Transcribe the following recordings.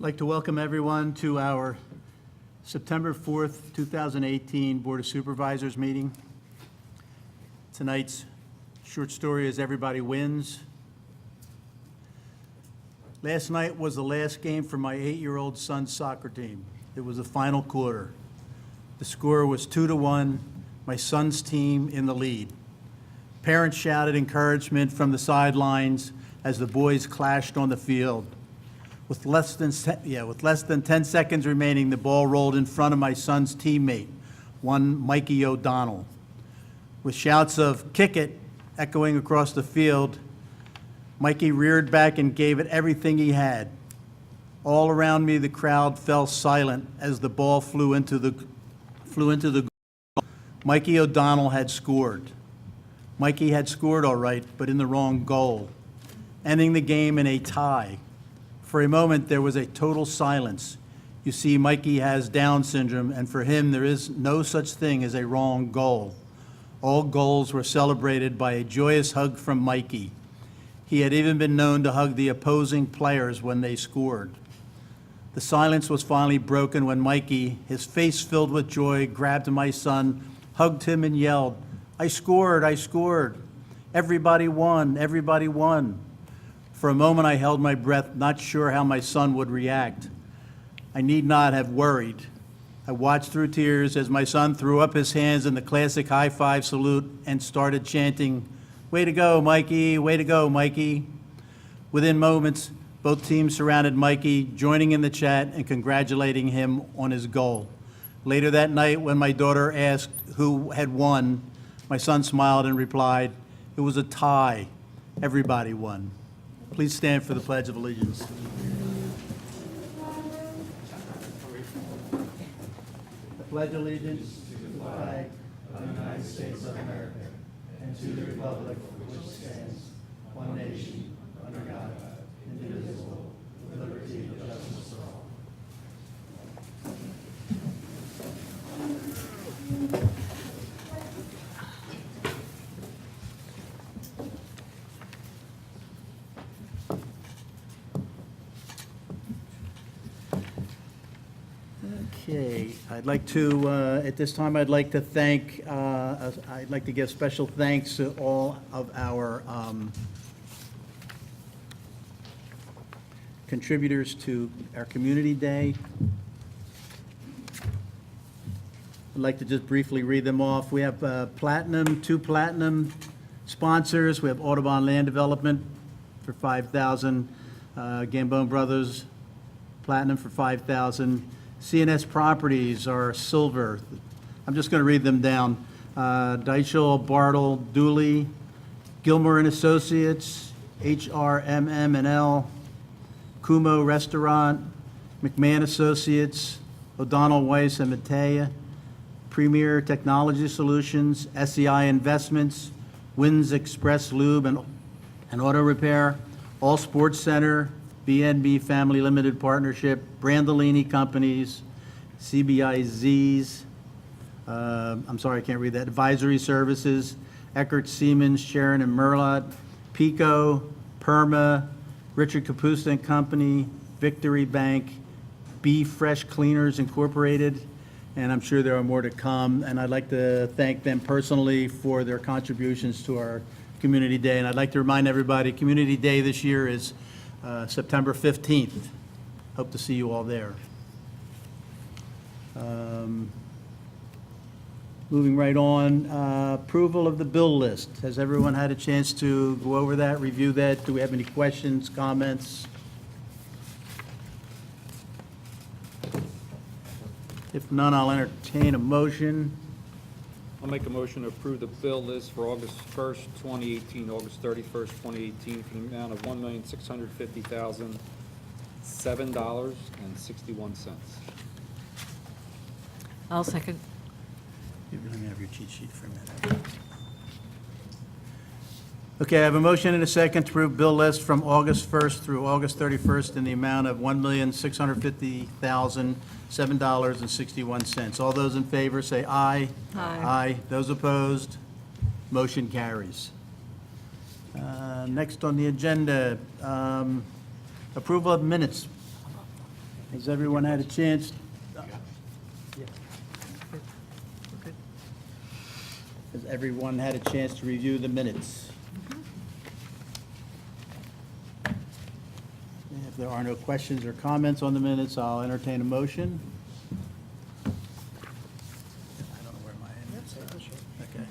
like to welcome everyone to our September 4th, 2018 Board of Supervisors meeting. Tonight's short story is Everybody Wins. Last night was the last game for my 8-year-old son's soccer team. It was the final quarter. The score was 2-1, my son's team in the lead. Parents shouted encouragement from the sidelines as the boys clashed on the field. With less than 10 seconds remaining, the ball rolled in front of my son's teammate, one Mikey O'Donnell. With shouts of "kick it" echoing across the field, Mikey reared back and gave it everything he had. All around me, the crowd fell silent as the ball flew into the goal. Mikey O'Donnell had scored. Mikey had scored all right, but in the wrong goal, ending the game in a tie. For a moment, there was a total silence. You see, Mikey has Down syndrome, and for him, there is no such thing as a wrong goal. All goals were celebrated by a joyous hug from Mikey. He had even been known to hug the opposing players when they scored. The silence was finally broken when Mikey, his face filled with joy, grabbed my son, hugged him, and yelled, "I scored, I scored. Everybody won, everybody won." For a moment, I held my breath, not sure how my son would react. I need not have worried. I watched through tears as my son threw up his hands in the classic high-five salute and started chanting, "Way to go, Mikey, way to go, Mikey." Within moments, both teams surrounded Mikey, joining in the chat and congratulating him on his goal. Later that night, when my daughter asked who had won, my son smiled and replied, "It was a tie. Everybody won." Please stand for the Pledge of Allegiance. I pledge allegiance to the flag of the United States of America and to the republic for which it stands, one nation, under God, indivisible, with liberty and justice for all. Okay, I'd like to, at this time, I'd like to thank, I'd like to give special thanks to all of our contributors to our Community Day. I'd like to just briefly read them off. We have two platinum sponsors. We have Audubon Land Development for $5,000, Gambone Brothers Platinum for $5,000. CNS Properties are silver. I'm just going to read them down. Deichel, Bartle, Dooley, Gilmore and Associates, HRMM&L, Kumo Restaurant, McMahon Associates, O'Donnell, Weiss and Matea, Premier Technology Solutions, SEI Investments, Winds Express Lube and Auto Repair, All Sports Center, BNB Family Limited Partnership, Brandolini Companies, CBIZs, I'm sorry, I can't read that, Advisory Services, Eckert Siemens, Sharon and Merlot, Pico, Perma, Richard Capusta and Company, Victory Bank, B Fresh Cleaners Incorporated, and I'm sure there are more to come. And I'd like to thank them personally for their contributions to our Community Day. And I'd like to remind everybody, Community Day this year is September 15th. Hope to see you all there. Moving right on, approval of the bill list. Has everyone had a chance to go over that, review that? Do we have any questions, comments? If none, I'll entertain a motion. I'll make a motion to approve the bill list for August 1st, 2018, August 31st, 2018, for the amount of $1,650,007.61. I'll second. Let me have your cheat sheet for a minute. Okay, I have a motion and a second to approve bill list from August 1st through August 31st in the amount of $1,650,007.61. All those in favor say aye. Aye. Aye. Those opposed? Motion carries. Next on the agenda, approval of minutes. Has everyone had a chance? Has everyone had a chance to review the minutes? If there are no questions or comments on the minutes, I'll entertain a motion. I don't know where my minutes are. Okay.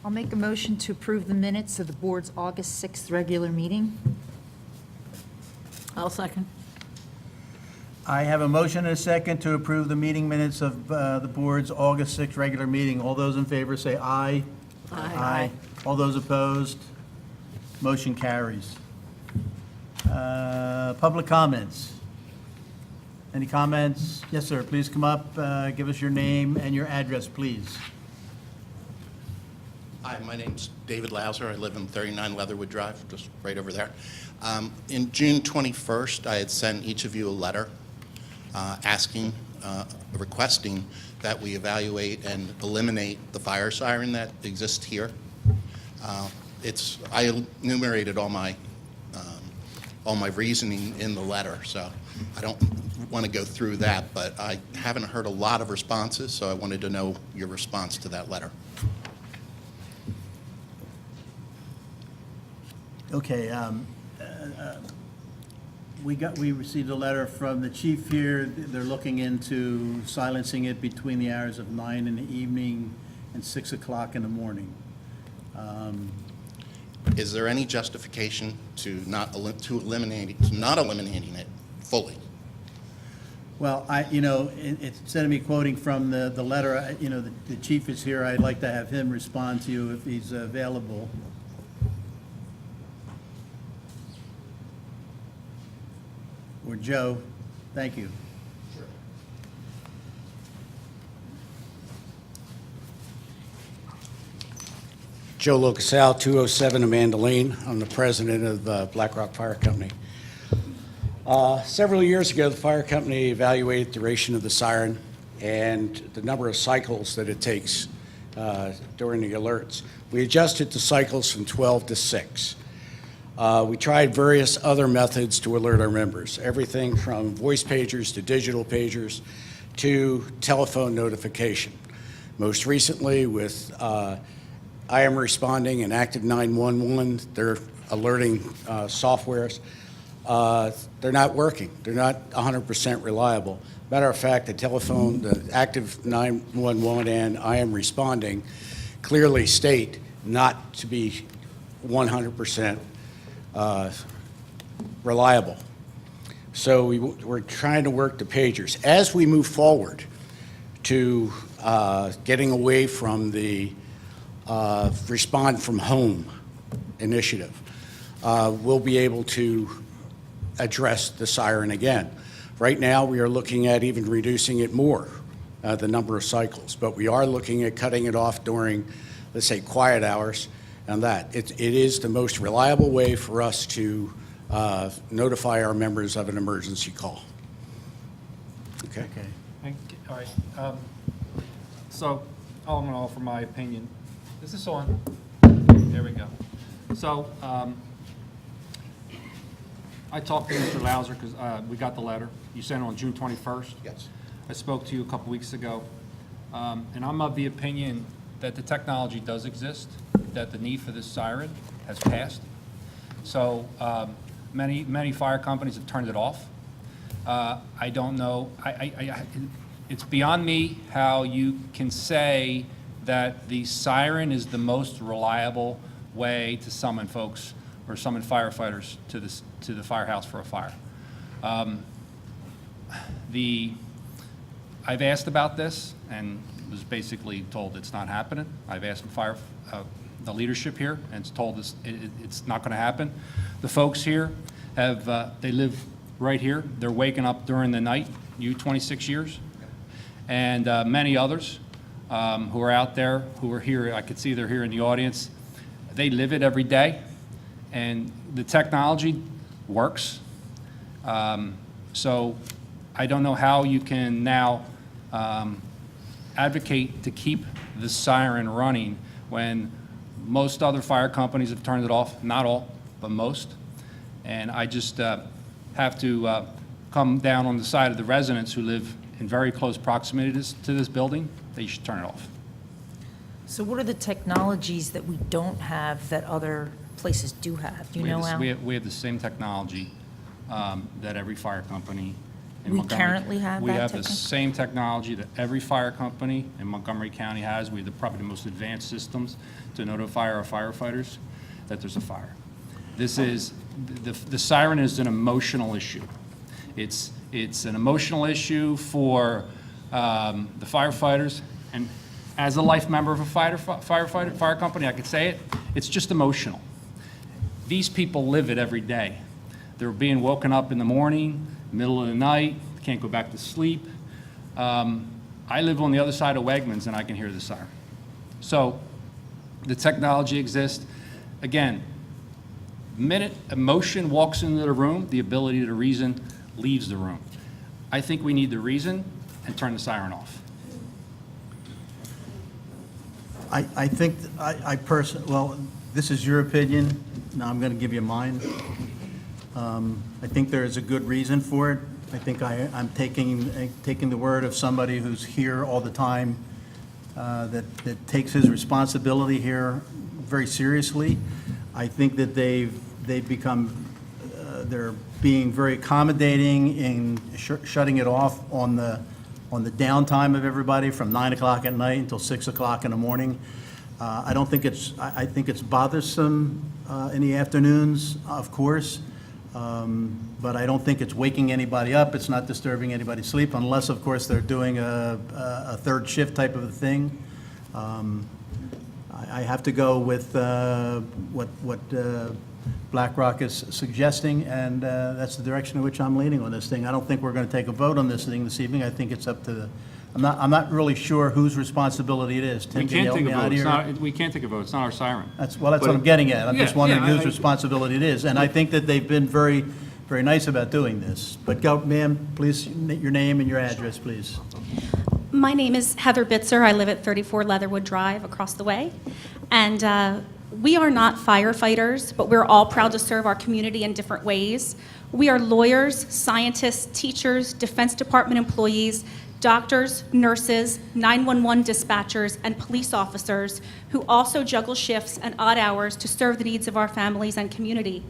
I'll make a motion to approve the minutes of the board's August 6th regular meeting. I'll second. I have a motion and a second to approve the meeting minutes of the board's August 6th regular meeting. All those in favor say aye. Aye. All those opposed? Motion carries. Public comments. Any comments? Yes, sir. Please come up, give us your name and your address, please. Hi, my name's David Lauser. I live in 39 Leatherwood Drive, just right over there. In June 21st, I had sent each of you a letter requesting that we evaluate and eliminate the fire siren that exists here. I enumerated all my reasoning in the letter, so I don't want to go through that, but I haven't heard a lot of responses, so I wanted to know your response to that letter. Okay, we received a letter from the chief here. They're looking into silencing it between the hours of 9 in the evening and 6 o'clock in the morning. Is there any justification to not eliminating it fully? Well, instead of me quoting from the letter, the chief is here. I'd like to have him respond to you if he's available. Or Joe, thank you. Joe Locasal, 207 Amanda Lane. I'm the president of Black Rock Fire Company. Several years ago, the fire company evaluated the duration of the siren and the number of cycles that it takes during the alerts. We adjusted the cycles from 12 to 6. We tried various other methods to alert our members, everything from voice pagers to digital pagers to telephone notification. Most recently with I Am Responding and Active 911, their alerting softwares, they're not working. They're not 100% reliable. Matter of fact, the Active 911 and I Am Responding clearly state not to be 100% reliable. So we're trying to work the pagers. As we move forward to getting away from the Respond from Home initiative, we'll be able to address the siren again. Right now, we are looking at even reducing it more, the number of cycles, but we are looking at cutting it off during, let's say, quiet hours, and that. It is the most reliable way for us to notify our members of an emergency call. Okay. All right. So I'm going to offer my opinion. Is this on? There we go. So I talked to Mr. Lauser because we got the letter. You sent it on June 21st. Yes. I spoke to you a couple weeks ago, and I'm of the opinion that the technology does exist, that the need for this siren has passed. So many fire companies have turned it off. I don't know. It's beyond me how you can say that the siren is the most reliable way to summon folks or summon firefighters to the firehouse for a fire. I've asked about this and was basically told it's not happening. I've asked the leadership here and it's told us it's not going to happen. The folks here they live right here. They're waking up during the night, 26 years, and many others who are out there who are here. I could see they're here in the audience. They live it every day, and the technology works. So I don't know how you can now advocate to keep the siren running when most other fire companies have turned it off, not all, but most. And I just have to come down on the side of the residents who live in very close proximity to this building, that you should turn it off. So what are the technologies that we don't have that other places do have? Do you know, Al? We have the same technology that every fire company in We Montgomery. currently have We that have the techno- same technology that every fire company in Montgomery County has. We have probably the most advanced systems to notify our firefighters that there's a fire. This is, the siren is an emotional issue. It's an emotional issue for the firefighters, and as a life member of a fire company, I could say it, it's just emotional. These people live it every day. They're being woken up in the morning, middle of the night, can't go back to sleep. I live on the other side of Wegmans, and I can hear the siren. So the technology exists. Again, the minute emotion walks into the room, the ability to reason leaves the room. I think we need to reason and turn the siren off. I think, I personally, well, this is your opinion, now I'm going to give you mine. I think there is a good reason for it. I think I'm taking the word of somebody who's here all the time, that takes his responsibility here very seriously. I think that they've become, they're being very accommodating in shutting it off on the downtime of everybody from 9 o'clock at night until 6 o'clock in the morning. I don't think I think it's bothersome in the afternoons, of course, but I don't think it's waking anybody up. It's not disturbing anybody's sleep, unless, of course, they're doing a third shift type of a thing. I have to go with what BlackRock is suggesting, and that's the direction in which I'm leaning on this thing. I don't think we're going to take a vote on this thing this evening. I think it's up to the, I'm not really sure whose responsibility it is. We Tim, can you can't help take a me out vote. here? We can't take a vote. It's not our siren. That's what I'm getting at. I'm just Yeah, wondering yeah, whose responsibility it is. And I think that they've been very, very nice about doing this. But go, ma'am, please, your name and your address, please. My name is Heather Bitzer. I live at 34 Leatherwood Drive across the way. And we are not firefighters, but we're all proud to serve our community in different ways. We are lawyers, scientists, teachers, Defense Department employees, doctors, nurses, 911 dispatchers, and police officers who also juggle shifts and odd hours to serve the needs of our families and community.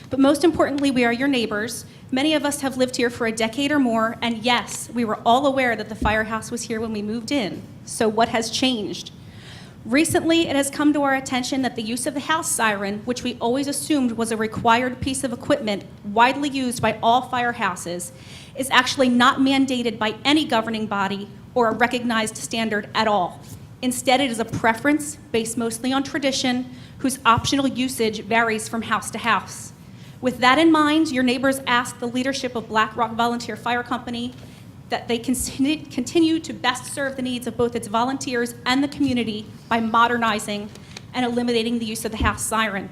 But most importantly, we are your neighbors. Many of us have lived here for a decade or more, and yes, we were all aware that the firehouse was here when we moved in. So what has changed? Recently, it has come to our attention that the use of the house siren, which we always assumed was a required piece of equipment widely used by all firehouses, is actually not mandated by any governing body or a recognized standard at all. Instead, it is a preference based mostly on tradition, whose optional usage varies from house to house. With that in mind, your neighbors asked the leadership of BlackRock Volunteer Fire Company that they continue to best serve the needs of both its volunteers and the community by modernizing and eliminating the use of the house siren.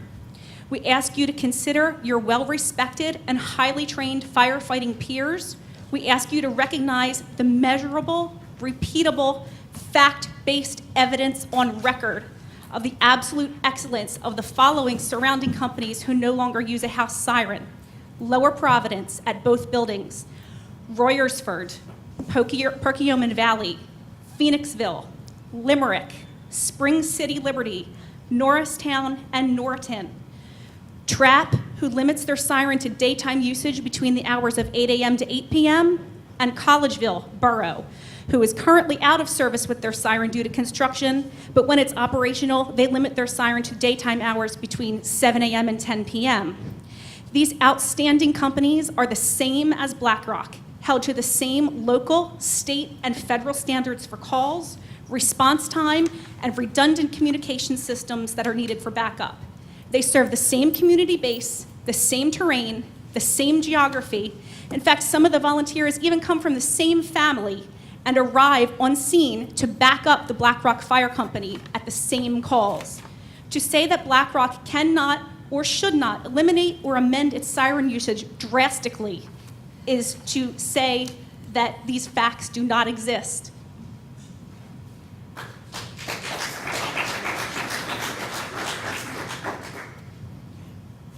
We ask you to consider your well-respected and highly trained firefighting peers. We ask you to recognize the measurable, repeatable, fact-based evidence on record of the absolute excellence of the following surrounding companies who no longer use a house siren: Lower Providence at both buildings, Royersford, Perkiomen Valley, Phoenixville, Limerick, Spring City Liberty, Norristown, and Norton. Trapp, who limits their siren to daytime usage between the hours of 8 a.m. to 8 p.m., and Collegeville Borough, who is currently out of service with their siren due to construction, but when it's operational, they limit their siren to daytime hours between 7 a.m. and 10 p.m. These outstanding companies are the same as BlackRock, held to the same local, state, and federal standards for calls, response time, and redundant communication systems that are needed for backup. They serve the same community base, the same terrain, the same geography. In fact, some of the volunteers even come from the same family and arrive on scene to back up the BlackRock Fire Company at the same calls. To say that BlackRock cannot or should not eliminate or amend its siren usage drastically is to say that these facts do not exist.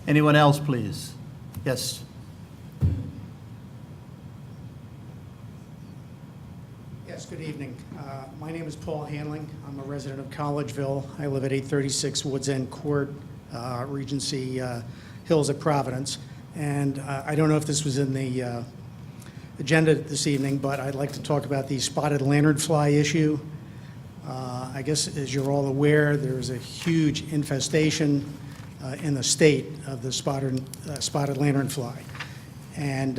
Anyone else, please? Yes. Yes, good evening. My name is Paul Hanling. I'm a resident of Collegeville. I live at 836 Woods End Court, Regency Hills at Providence. And I don't know if this was in the agenda this evening, but I'd like to talk about the spotted lanternfly issue. I guess, as you're all aware, there's a huge infestation in the state of the spotted lanternfly. And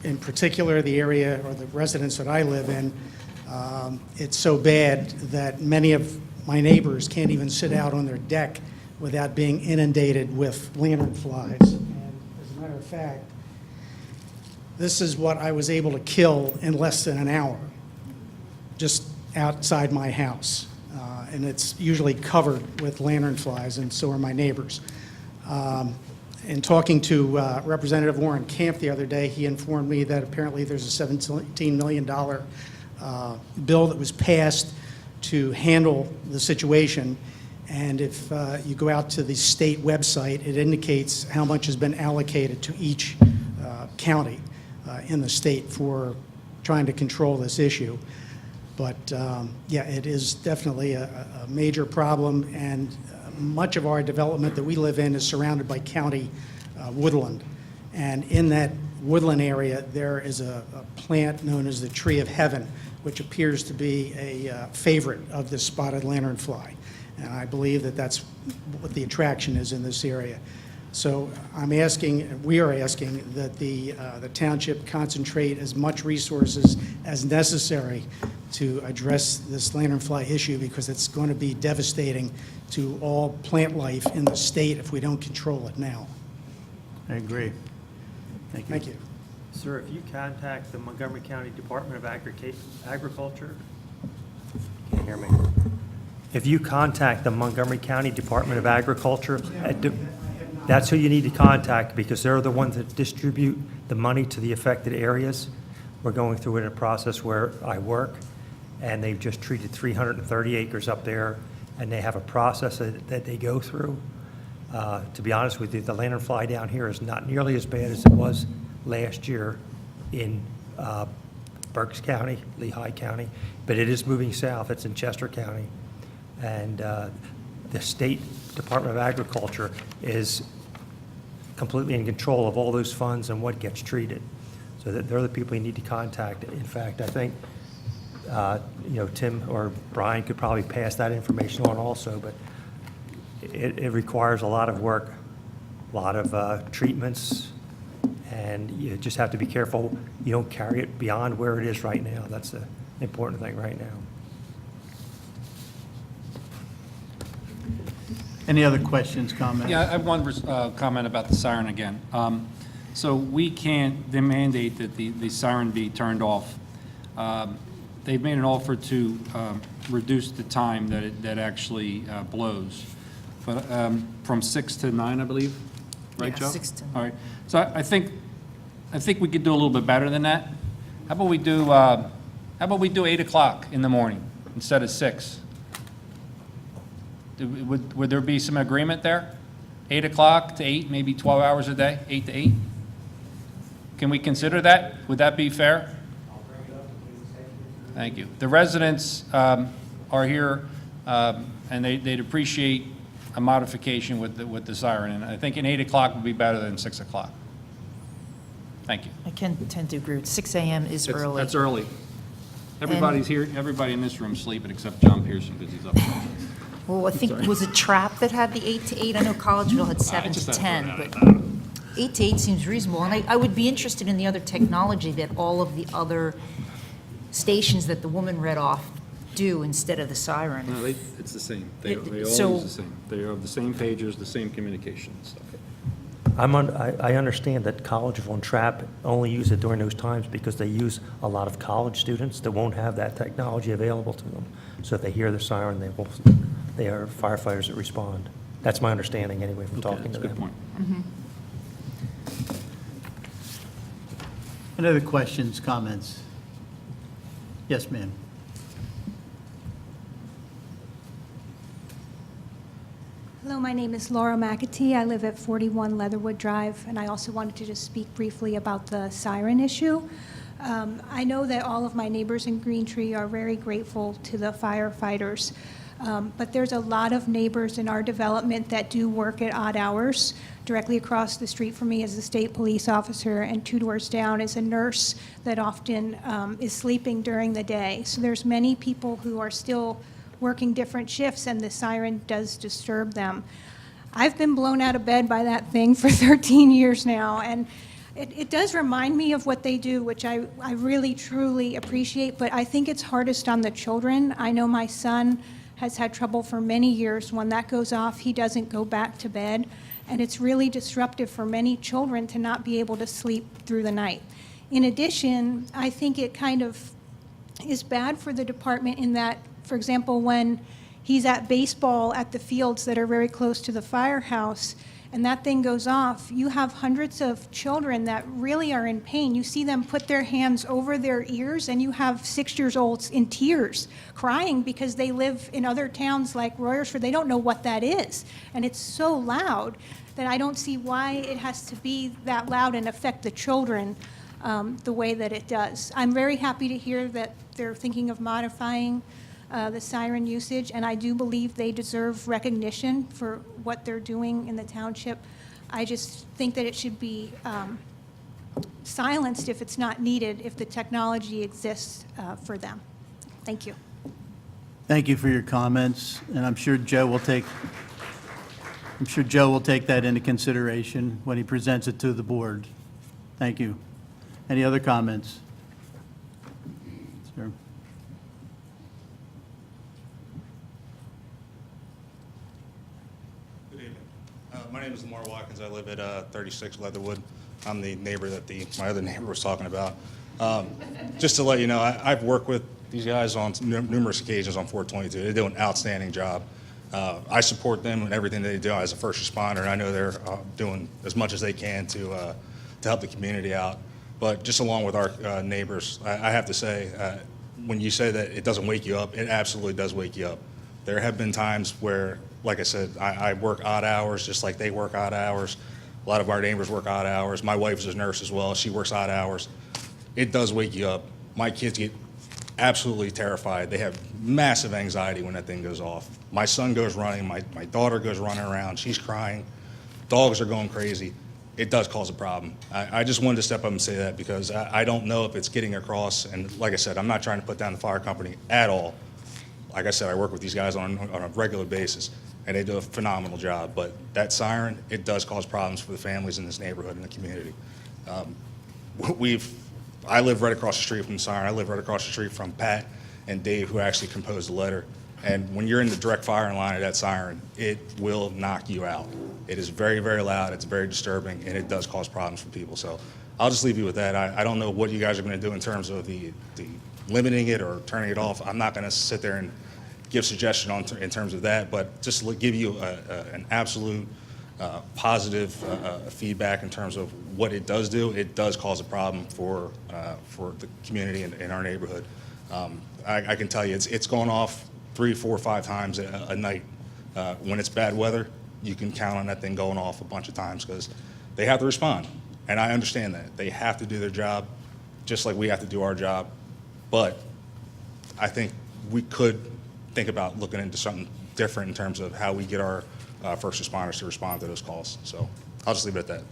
in particular, the area or the residence that I live in, it's so bad that many of my neighbors can't even sit out on their deck without being inundated with lanternflies. And as a matter of fact, this is what I was able to kill in less than an hour, just outside my house. And it's usually covered with lanternflies, and so are my neighbors. In talking to Representative Warren Camp the other day, he informed me that apparently there's a $17 million bill that was passed to handle the situation. And if you go out to the state website, it indicates how much has been allocated to each county in the state for trying to control this issue. But yeah, it is definitely a major problem, and much of our development that we live in is surrounded by county woodland. And in that woodland area, there is a plant known as the tree of heaven, which appears to be a favorite of the spotted lanternfly. And I believe that that's what the attraction is in this area. So I'm asking, we are asking that the township concentrate as much resources as necessary to address this lanternfly issue, because it's going to be devastating to all plant life in the state if we don't control it now. I agree. Thank you. Thank you. Sir, if you contact the Montgomery County Department of Agriculture, can't hear me. If you contact the Montgomery County Department of Agriculture, that's who you need to contact, because they're the ones that distribute the money to the affected areas. We're going through it in a process where I work, and they've just treated 330 acres up there, and they have a process that they go through. To be honest with you, the lanternfly down here is not nearly as bad as it was last year in Berks County, Lehigh County, but it is moving south. It's in Chester County. And the State Department of Agriculture is completely in control of all those funds and what gets treated. So that they're the people you need to contact. In fact, I think, Tim or Brian could probably pass that information on also, but it requires a lot of work, a lot of treatments, and you just have to be careful you don't carry it beyond where it is right now. That's the important thing right now. Any other questions, comments? Yeah, I have one comment about the siren again. So we can't mandate that the siren be turned off. They've made an offer to reduce the time that actually blows, but from 6 to 9, I believe, right, Yeah, Joe? 6 to 9. All right. So I think we could do a little bit better than that. How about we do 8 o'clock in the morning instead of 6? Would there be some agreement there? 8 o'clock to 8, maybe 12 hours a day, 8 to 8? Can we consider that? Would that be fair? Thank you. The residents are here, and they'd appreciate a modification with the siren, and I think an 8 o'clock would be better than 6 o'clock. Thank you. I can tend to agree with 6 a.m. is early. That's early. Everybody's here, everybody in this room sleeping except John Pearson because he's up. Well, I think, was it Trapp that had the 8 to 8? I know Collegeville had 7 just to had 10, to but throw that out. 8 to 8 seems reasonable. And I would be interested in the other technology that all of the other stations that the woman read off do instead of the siren. No, it's the same. They all So- use the same. They have the same pagers, the same communication and stuff. I understand that Collegeville and Trapp only use it during those times because they use a lot of college students that won't have that technology available to them. So if they hear the siren, they are firefighters that respond. That's my understanding anyway from talking to That's a them. good point. Any other questions, comments? Yes, ma'am. Hello, my name is Laura McAtee. I live at 41 Leatherwood Drive, and I also wanted to just speak briefly about the siren issue. I know that all of my neighbors in Green Tree are very grateful to the firefighters, but there's a lot of neighbors in our development that do work at odd hours. Directly across the street from me is a state police officer, and 2 doors down is a nurse that often is sleeping during the day. So there's many people who are still working different shifts, and the siren does disturb them. I've been blown out of bed by that thing for 13 years now, and it does remind me of what they do, which I really, truly appreciate, but I think it's hardest on the children. I know my son has had trouble for many years. When that goes off, he doesn't go back to bed, and it's really disruptive for many children to not be able to sleep through the night. In addition, I think it kind of is bad for the department in that, for example, when he's at baseball at the fields that are very close to the firehouse, and that thing goes off, you have hundreds of children that really are in pain. You see them put their hands over their ears, and you have 6-year-olds in tears crying because they live in other towns like Royersford. They don't know what that is. And it's so loud that I don't see why it has to be that loud and affect the children the way that it does. I'm very happy to hear that they're thinking of modifying the siren usage, and I do believe they deserve recognition for what they're doing in the township. I just think that it should be silenced if it's not needed, if the technology exists for them. Thank you. Thank you for your comments, and I'm sure Joe will take that into consideration when he presents it to the board. Thank you. Any other comments? Sir? Good evening. My name is Lamar Watkins. I live at 36 Leatherwood. I'm the neighbor that my other neighbor was talking about. Just to let you know, I've worked with these guys on numerous occasions on 422. They do an outstanding job. I support them in everything they do as a first responder, and I know they're doing as much as they can to help the community out. But just along with our neighbors, I have to say, when you say that it doesn't wake you up, it absolutely does wake you up. There have been times where, like I said, I work odd hours just like they work odd hours. A lot of our neighbors work odd hours. My wife is a nurse as well. She works odd hours. It does wake you up. My kids get absolutely terrified. They have massive anxiety when that thing goes off. My son goes running. My daughter goes running around. She's crying. Dogs are going crazy. It does cause a problem. I just wanted to step up and say that because I don't know if it's getting across. And like I said, I'm not trying to put down the fire company at all. Like I said, I work with these guys on a regular basis, and they do a phenomenal job. But that siren, it does cause problems for the families in this neighborhood and the community. I live right across the street from the siren. I live right across the street from Pat and Dave, who actually composed the letter. And when you're in the direct firing line of that siren, it will knock you out. It is very, very loud. It's very disturbing, and it does cause problems for people. So I'll just leave you with that. I don't know what you guys are going to do in terms of the limiting it or turning it off. I'm not going to sit there and give suggestion in terms of that, but just to give you an absolute positive feedback in terms of what it does do. It does cause a problem for the community in our neighborhood. I can tell you it's going off 3, 4, 5 times a night. When it's bad weather, you can count on that thing going off a bunch of times because they have to respond. And I understand that. They have to do their job just like we have to do our job. But I think we could think about looking into something different in terms of how we get our first responders to respond to those calls. So I'll just leave it at that.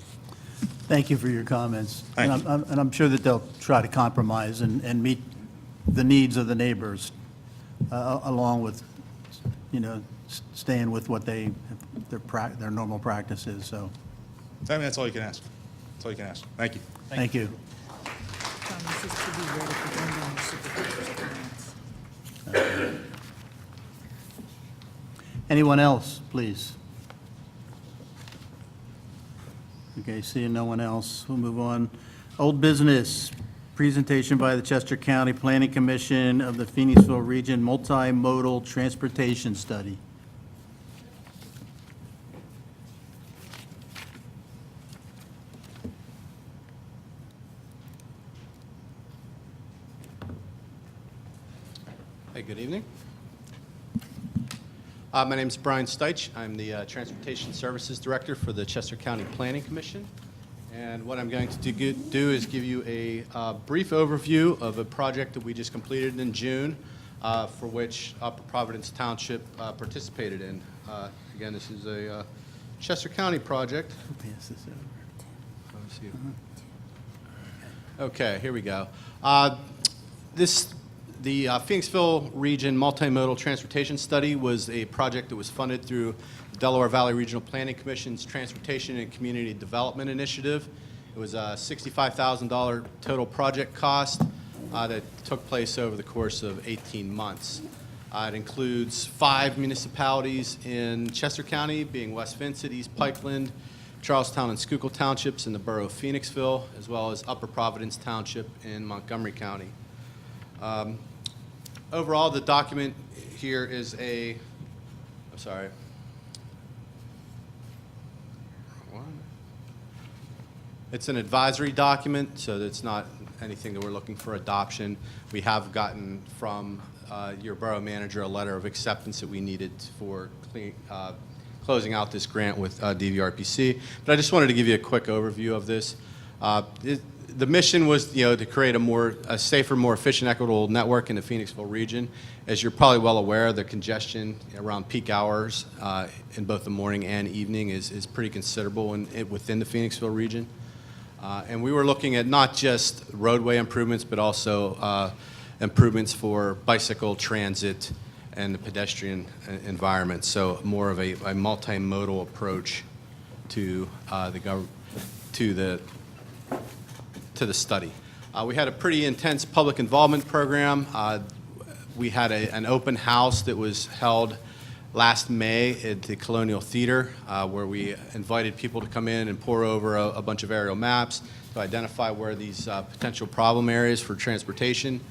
Thank you for your comments. Thank you. And I'm sure that they'll try to compromise and meet the needs of the neighbors, along with, staying with what their normal practice is, so, I mean, that's all you can ask. That's all you can ask. Thank you. thank you. John, this is to be read at the end on the supervisor's comments. Anyone else, please? Okay, seeing no one else, we'll move on. Old business, presentation by the Chester County Planning Commission of the Phoenixville Region Multimodal Transportation Study. Hey, good evening. My name is Brian Steich. I'm the Transportation Services Director for the Chester County Planning Commission. And what I'm going to do is give you a brief overview of a project that we just completed in June, for which Upper Providence Township participated in. Again, this is a Chester County project. Pass this over. Let me see. Okay, here we go. The Phoenixville Region Multimodal Transportation Study was a project that was funded through the Delaware Valley Regional Planning Commission's Transportation and Community Development Initiative. It was a $65,000 total project cost that took place over the course of 18 months. It includes 5 municipalities in Chester County, being West Vincent, East Pikeland, Charlestown and Schuylkill Townships in the borough of Phoenixville, as well as Upper Providence Township in Montgomery County. Overall, the document here is it's an advisory document, so it's not anything that we're looking for adoption. We have gotten from your borough manager a letter of acceptance that we needed for closing out this grant with DVRPC. But I just wanted to give you a quick overview of this. The mission was, to create a safer, more efficient, equitable network in the Phoenixville region. As you're probably well aware, the congestion around peak hours in both the morning and evening is pretty considerable within the Phoenixville region. And we were looking at not just roadway improvements, but also improvements for bicycle transit and the pedestrian environment. So more of a multimodal approach to the study. We had a pretty intense public involvement program. We had an open house that was held last May at the Colonial Theater, where we invited people to come in and pour over a bunch of aerial maps to identify where these potential problem areas for transportation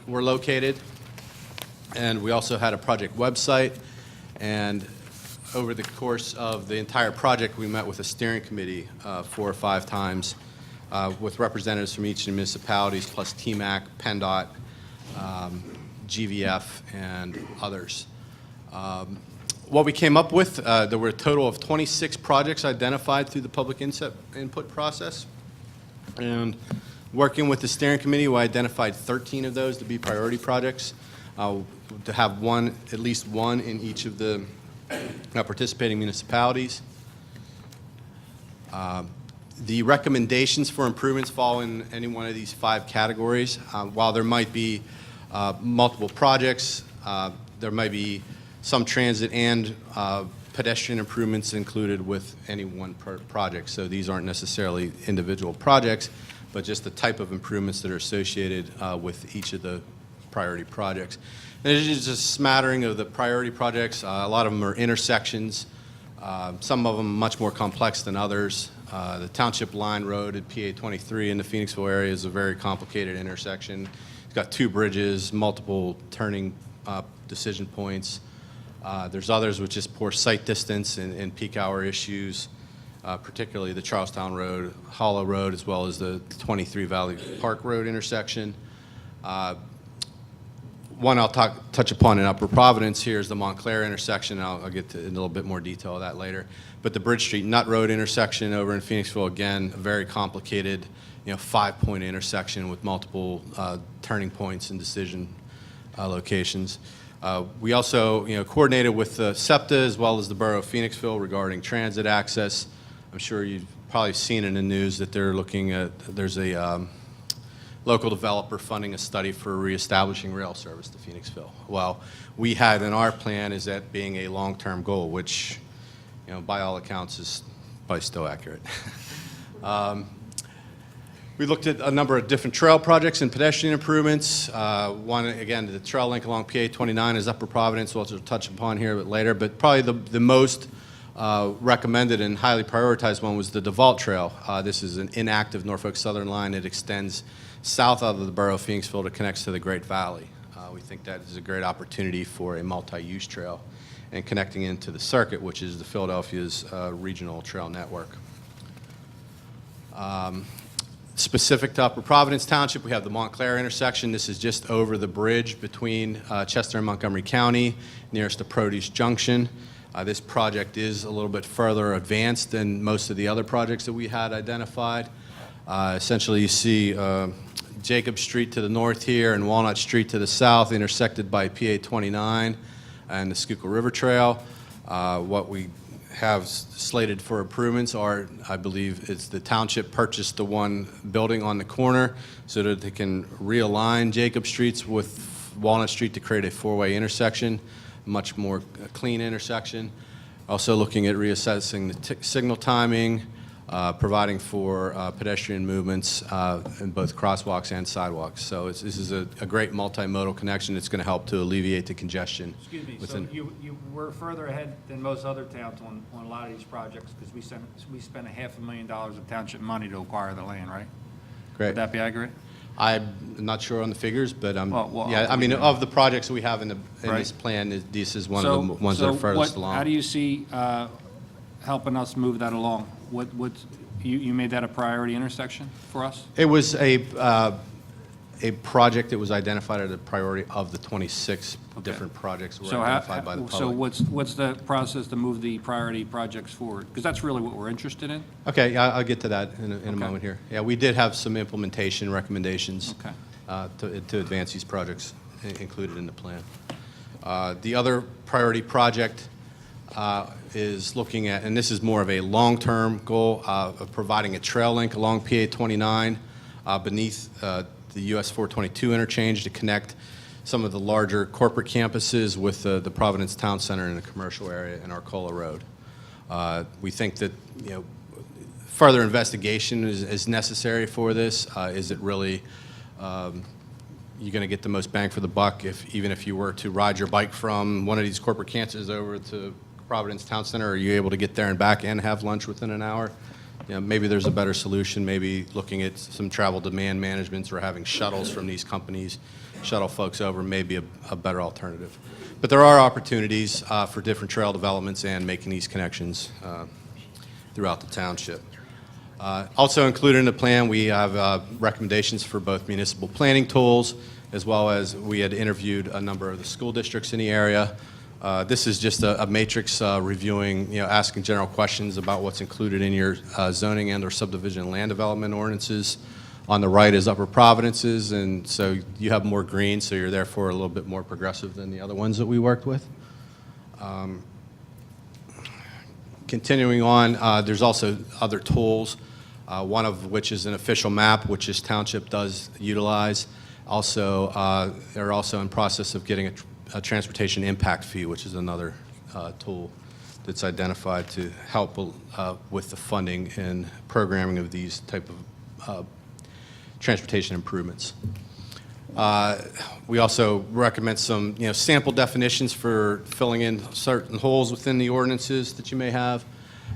were located. And we also had a project website. And over the course of the entire project, we met with a steering committee 4 or 5 times with representatives from each of the municipalities, plus TMAC, PennDOT, GVF, and others. What we came up with, there were a total of 26 projects identified through the public input process. And working with the steering committee, we identified 13 of those to be priority projects, to have at least one in each of the participating municipalities. The recommendations for improvements fall in any one of these 5 categories. While there might be multiple projects, there might be some transit and pedestrian improvements included with any one project. So these aren't necessarily individual projects, but just the type of improvements that are associated with each of the priority projects. And it is just a smattering of the priority projects. A lot of them are intersections. Some of them much more complex than others. The Township Line Road at PA 23 in the Phoenixville area is a very complicated intersection. It's got 2 bridges, multiple turning decision points. There's others with just poor sight distance and peak hour issues, particularly the Charlestown Road, Hollow Road, as well as the 23 Valley Park Road intersection. One I'll touch upon in Upper Providence here is the Montclair intersection. I'll get to in a little bit more detail of that later. But the Bridge Street Nut Road intersection over in Phoenixville, again, a very complicated, 5-point intersection with multiple turning points and decision locations. We also, coordinated with SEPTA as well as the Borough of Phoenixville regarding transit access. I'm sure you've probably seen in the news that there's a local developer funding a study for reestablishing rail service to Phoenixville. Well, we had in our plan is that being a long-term goal, which, by all accounts is probably still accurate. We looked at a number of different trail projects and pedestrian improvements. One, again, the trail link along PA 29 is Upper Providence, which we'll touch upon here a bit later, but probably the most recommended and highly prioritized one was the DeVault Trail. This is an inactive Norfolk Southern line that extends south out of the borough of Phoenixville that connects to the Great Valley. We think that is a great opportunity for a multi-use trail and connecting into the circuit, which is the Philadelphia's regional trail network. Specific to Upper Providence Township, we have the Montclair intersection. This is just over the bridge between Chester and Montgomery County, nearest to Produce Junction. This project is a little bit further advanced than most of the other projects that we had identified. Essentially, you see Jacob Street to the north here and Walnut Street to the south, intersected by PA 29 and the Schuylkill River Trail. What we have slated for improvements are, I believe, is the township purchased the one building on the corner so that they can realign Jacob Streets with Walnut Street to create a four-way intersection, much more clean intersection. Also looking at reassessing the signal timing, providing for pedestrian movements in both crosswalks and sidewalks. So this is a great multimodal connection. It's going to help to alleviate the congestion. Excuse me, so within- you were further ahead than most other towns on a lot of these projects, because we spent $500,000 of township money to acquire the land, right? Great. Would that be accurate? I'm not sure on the figures, but Well, yeah, I mean, of the projects we have in this Right. plan, this is one of the ones that are furthest along. How do you see helping us move that along? You made that a priority intersection for us? It was a project that was identified as a priority of the 26 different projects that were identified by the public. So what's the process to move the priority projects forward? Because that's really what we're interested in. Okay, yeah, I'll get to that in a Okay. moment here. Yeah, we did have some implementation recommendations Okay. to advance these projects included in the plan. The other priority project is looking at, and this is more of a long-term goal, of providing a trail link along PA 29 beneath the US 422 interchange to connect some of the larger corporate campuses with the Providence Town Center in the commercial area in Arcola Road. We think that, further investigation is necessary for this. Is it really, you're going to get the most bang for the buck even if you were to ride your bike from one of these corporate campuses over to Providence Town Center? Are you able to get there and back and have lunch within an hour? Maybe there's a better solution, maybe looking at some travel demand managements or having shuttles from these companies, shuttle folks over may be a better alternative. But there are opportunities for different trail developments and making these connections throughout the township. Also included in the plan, we have recommendations for both municipal planning tools, as well as we had interviewed a number of the school districts in the area. This is just a matrix reviewing, asking general questions about what's included in your zoning and or subdivision land development ordinances. On the right is Upper Providence's, and so you have more green, so you're therefore a little bit more progressive than the other ones that we worked with. Continuing on, there's also other tools, one of which is an official map, which this township does utilize. Also, they're also in process of getting a transportation impact fee, which is another tool that's identified to help with the funding and programming of these type of transportation improvements. We also recommend some sample definitions for filling in certain holes within the ordinances that you may have.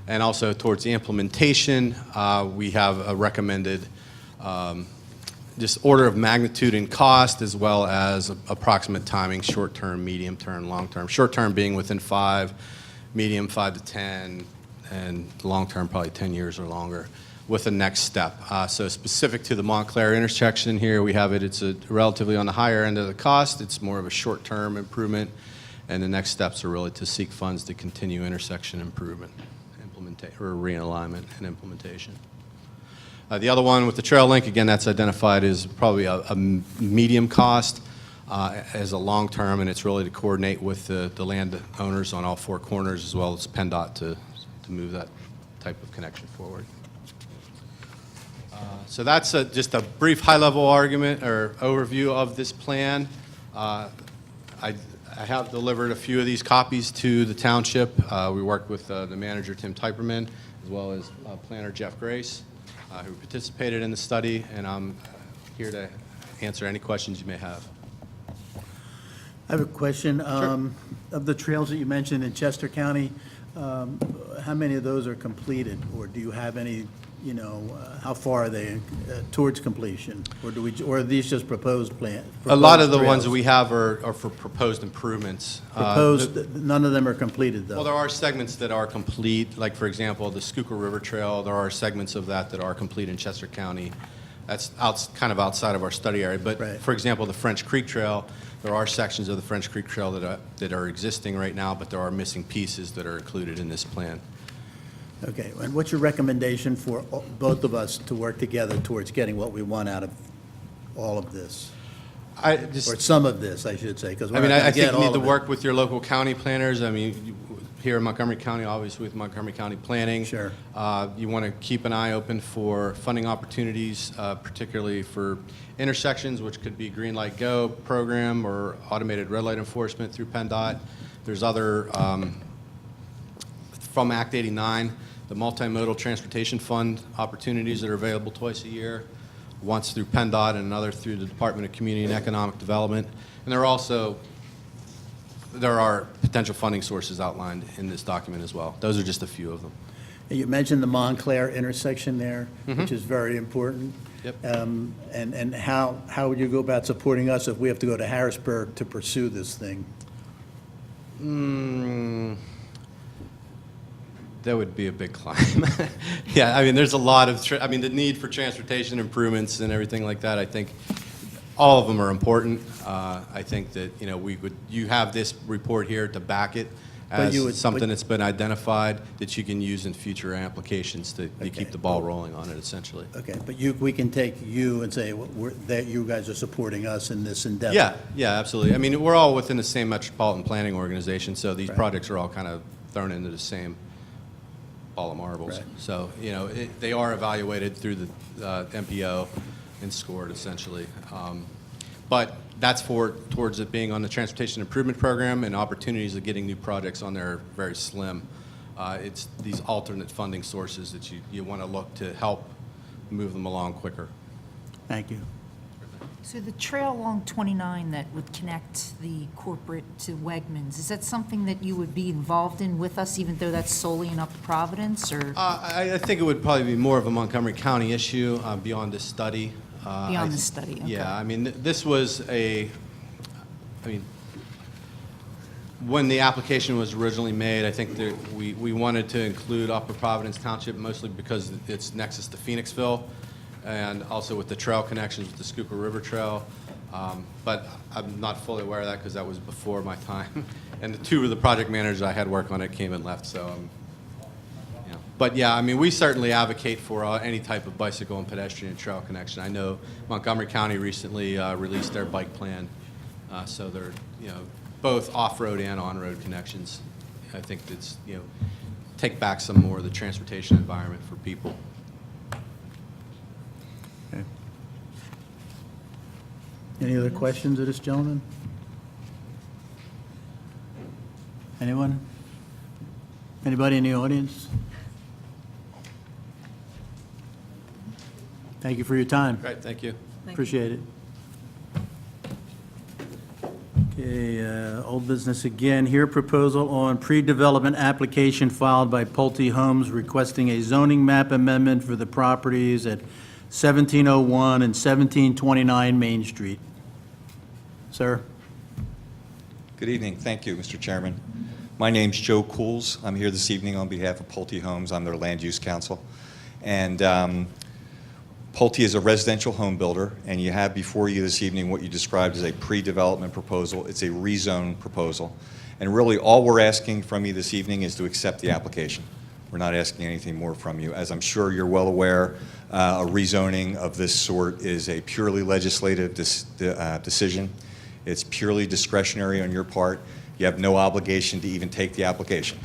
And also towards the implementation, we have a recommended just order of magnitude and cost, as well as approximate timing, short-term, medium-term, long-term. Short-term being within 5, medium 5 to 10, and long-term probably 10 years or longer with the next step. So specific to the Montclair intersection here, we have it's relatively on the higher end of the cost. It's more of a short-term improvement, and the next steps are really to seek funds to continue intersection improvement, or realignment and implementation. The other one with the trail link, again, that's identified as probably a medium cost as a long term, and it's really to coordinate with the landowners on all four corners, as well as PennDOT to move that type of connection forward. So that's just a brief high-level argument or overview of this plan. I have delivered a few of these copies to the township. We worked with the manager, Tim Typerman, as well as planner Jeff Grace, who participated in the study, and I'm here to answer any questions you may have. I have a question. Of the trails that you mentioned in Chester County, how many of those are completed? Or do you have any, how far are they towards completion? Or are these just proposed plans? A lot of the ones that we have are for proposed improvements. None of them are completed, though? Well, there are segments that are complete, like, for example, the Schuylkill River Trail. There are segments of that are complete in Chester County. That's kind of outside of our study area. But Right. for example, the French Creek Trail, there are sections of the French Creek Trail that are existing right now, but there are missing pieces that are included in this plan. Okay, and what's your recommendation for both of us to work together towards getting what we want out of all of this? Or some of this, I should say, because we're I not mean, going I to think get you need all to of it. work with your local county planners. I mean, here in Montgomery County, obviously with Montgomery County Planning. Sure. You want to keep an eye open for funding opportunities, particularly for intersections, which could be Green Light Go program or automated red light enforcement through PennDOT. There's other, from Act 89, the Multimodal Transportation Fund opportunities that are available twice a year, once through PennDOT and another through the Department of Community and Economic Development. And there are potential funding sources outlined in this document as well. Those are just a few of them. You mentioned the Montclair intersection there, which is very important. Yep. And how would you go about supporting us if we have to go to Harrisburg to pursue this thing? That would be a big climb. Yeah, I mean, there's a lot of, the need for transportation improvements and everything like that, I think all of them are important. I think that, you have this report here to back it as something that's been identified that you can use in future applications to keep the ball rolling on it, essentially. Okay, but we can take you and say that you guys are supporting us in this endeavor. Yeah, absolutely. I mean, we're all within the same metropolitan planning organization, so these Right. projects are all kind of thrown into the same ball of marbles. Right. So, they are evaluated through the MPO and scored, essentially. But that's towards it being on the Transportation Improvement Program, and opportunities of getting new projects on there are very slim. It's these alternate funding sources that you want to look to help move them along quicker. Thank you. So the trail along 29 that would connect the corporate to Wegmans, is that something that you would be involved in with us, even though that's solely in Upper Providence, or I think it would probably be more of a Montgomery County issue beyond this study. beyond the study? Okay. Yeah, I mean, this was when the application was originally made, I think that we wanted to include Upper Providence Township mostly because it's nexus to Phoenixville, and also with the trail connections with the Schuylkill River Trail. But I'm not fully aware of that because that was before my time. And the two of the project managers I had work on it came and left, so But yeah, I mean, we certainly advocate for any type of bicycle and pedestrian trail connection. I know Montgomery County recently released their bike plan, so they're both off-road and on-road connections. I think it's take back some more of the transportation environment for people. Okay. Any other questions of this gentleman? Anyone? Anybody in the audience? Thank you for your time. Great, thank you. Appreciate it. Okay, old business again. Here, proposal on pre-development application filed by Pulte Homes requesting a zoning map amendment for the properties at 1701 and 1729 Main Street. Sir? Good evening. Thank you, Mr. Chairman. My name's Joe Cools. I'm here this evening on behalf of Pulte Homes. I'm their land use counsel. And Pulte is a residential home builder, and you have before you this evening what you described as a pre-development proposal. It's a rezone proposal. And really, all we're asking from you this evening is to accept the application. We're not asking anything more from you. As I'm sure you're well aware, a rezoning of this sort is a purely legislative decision. It's purely discretionary on your part. You have no obligation to even take the application.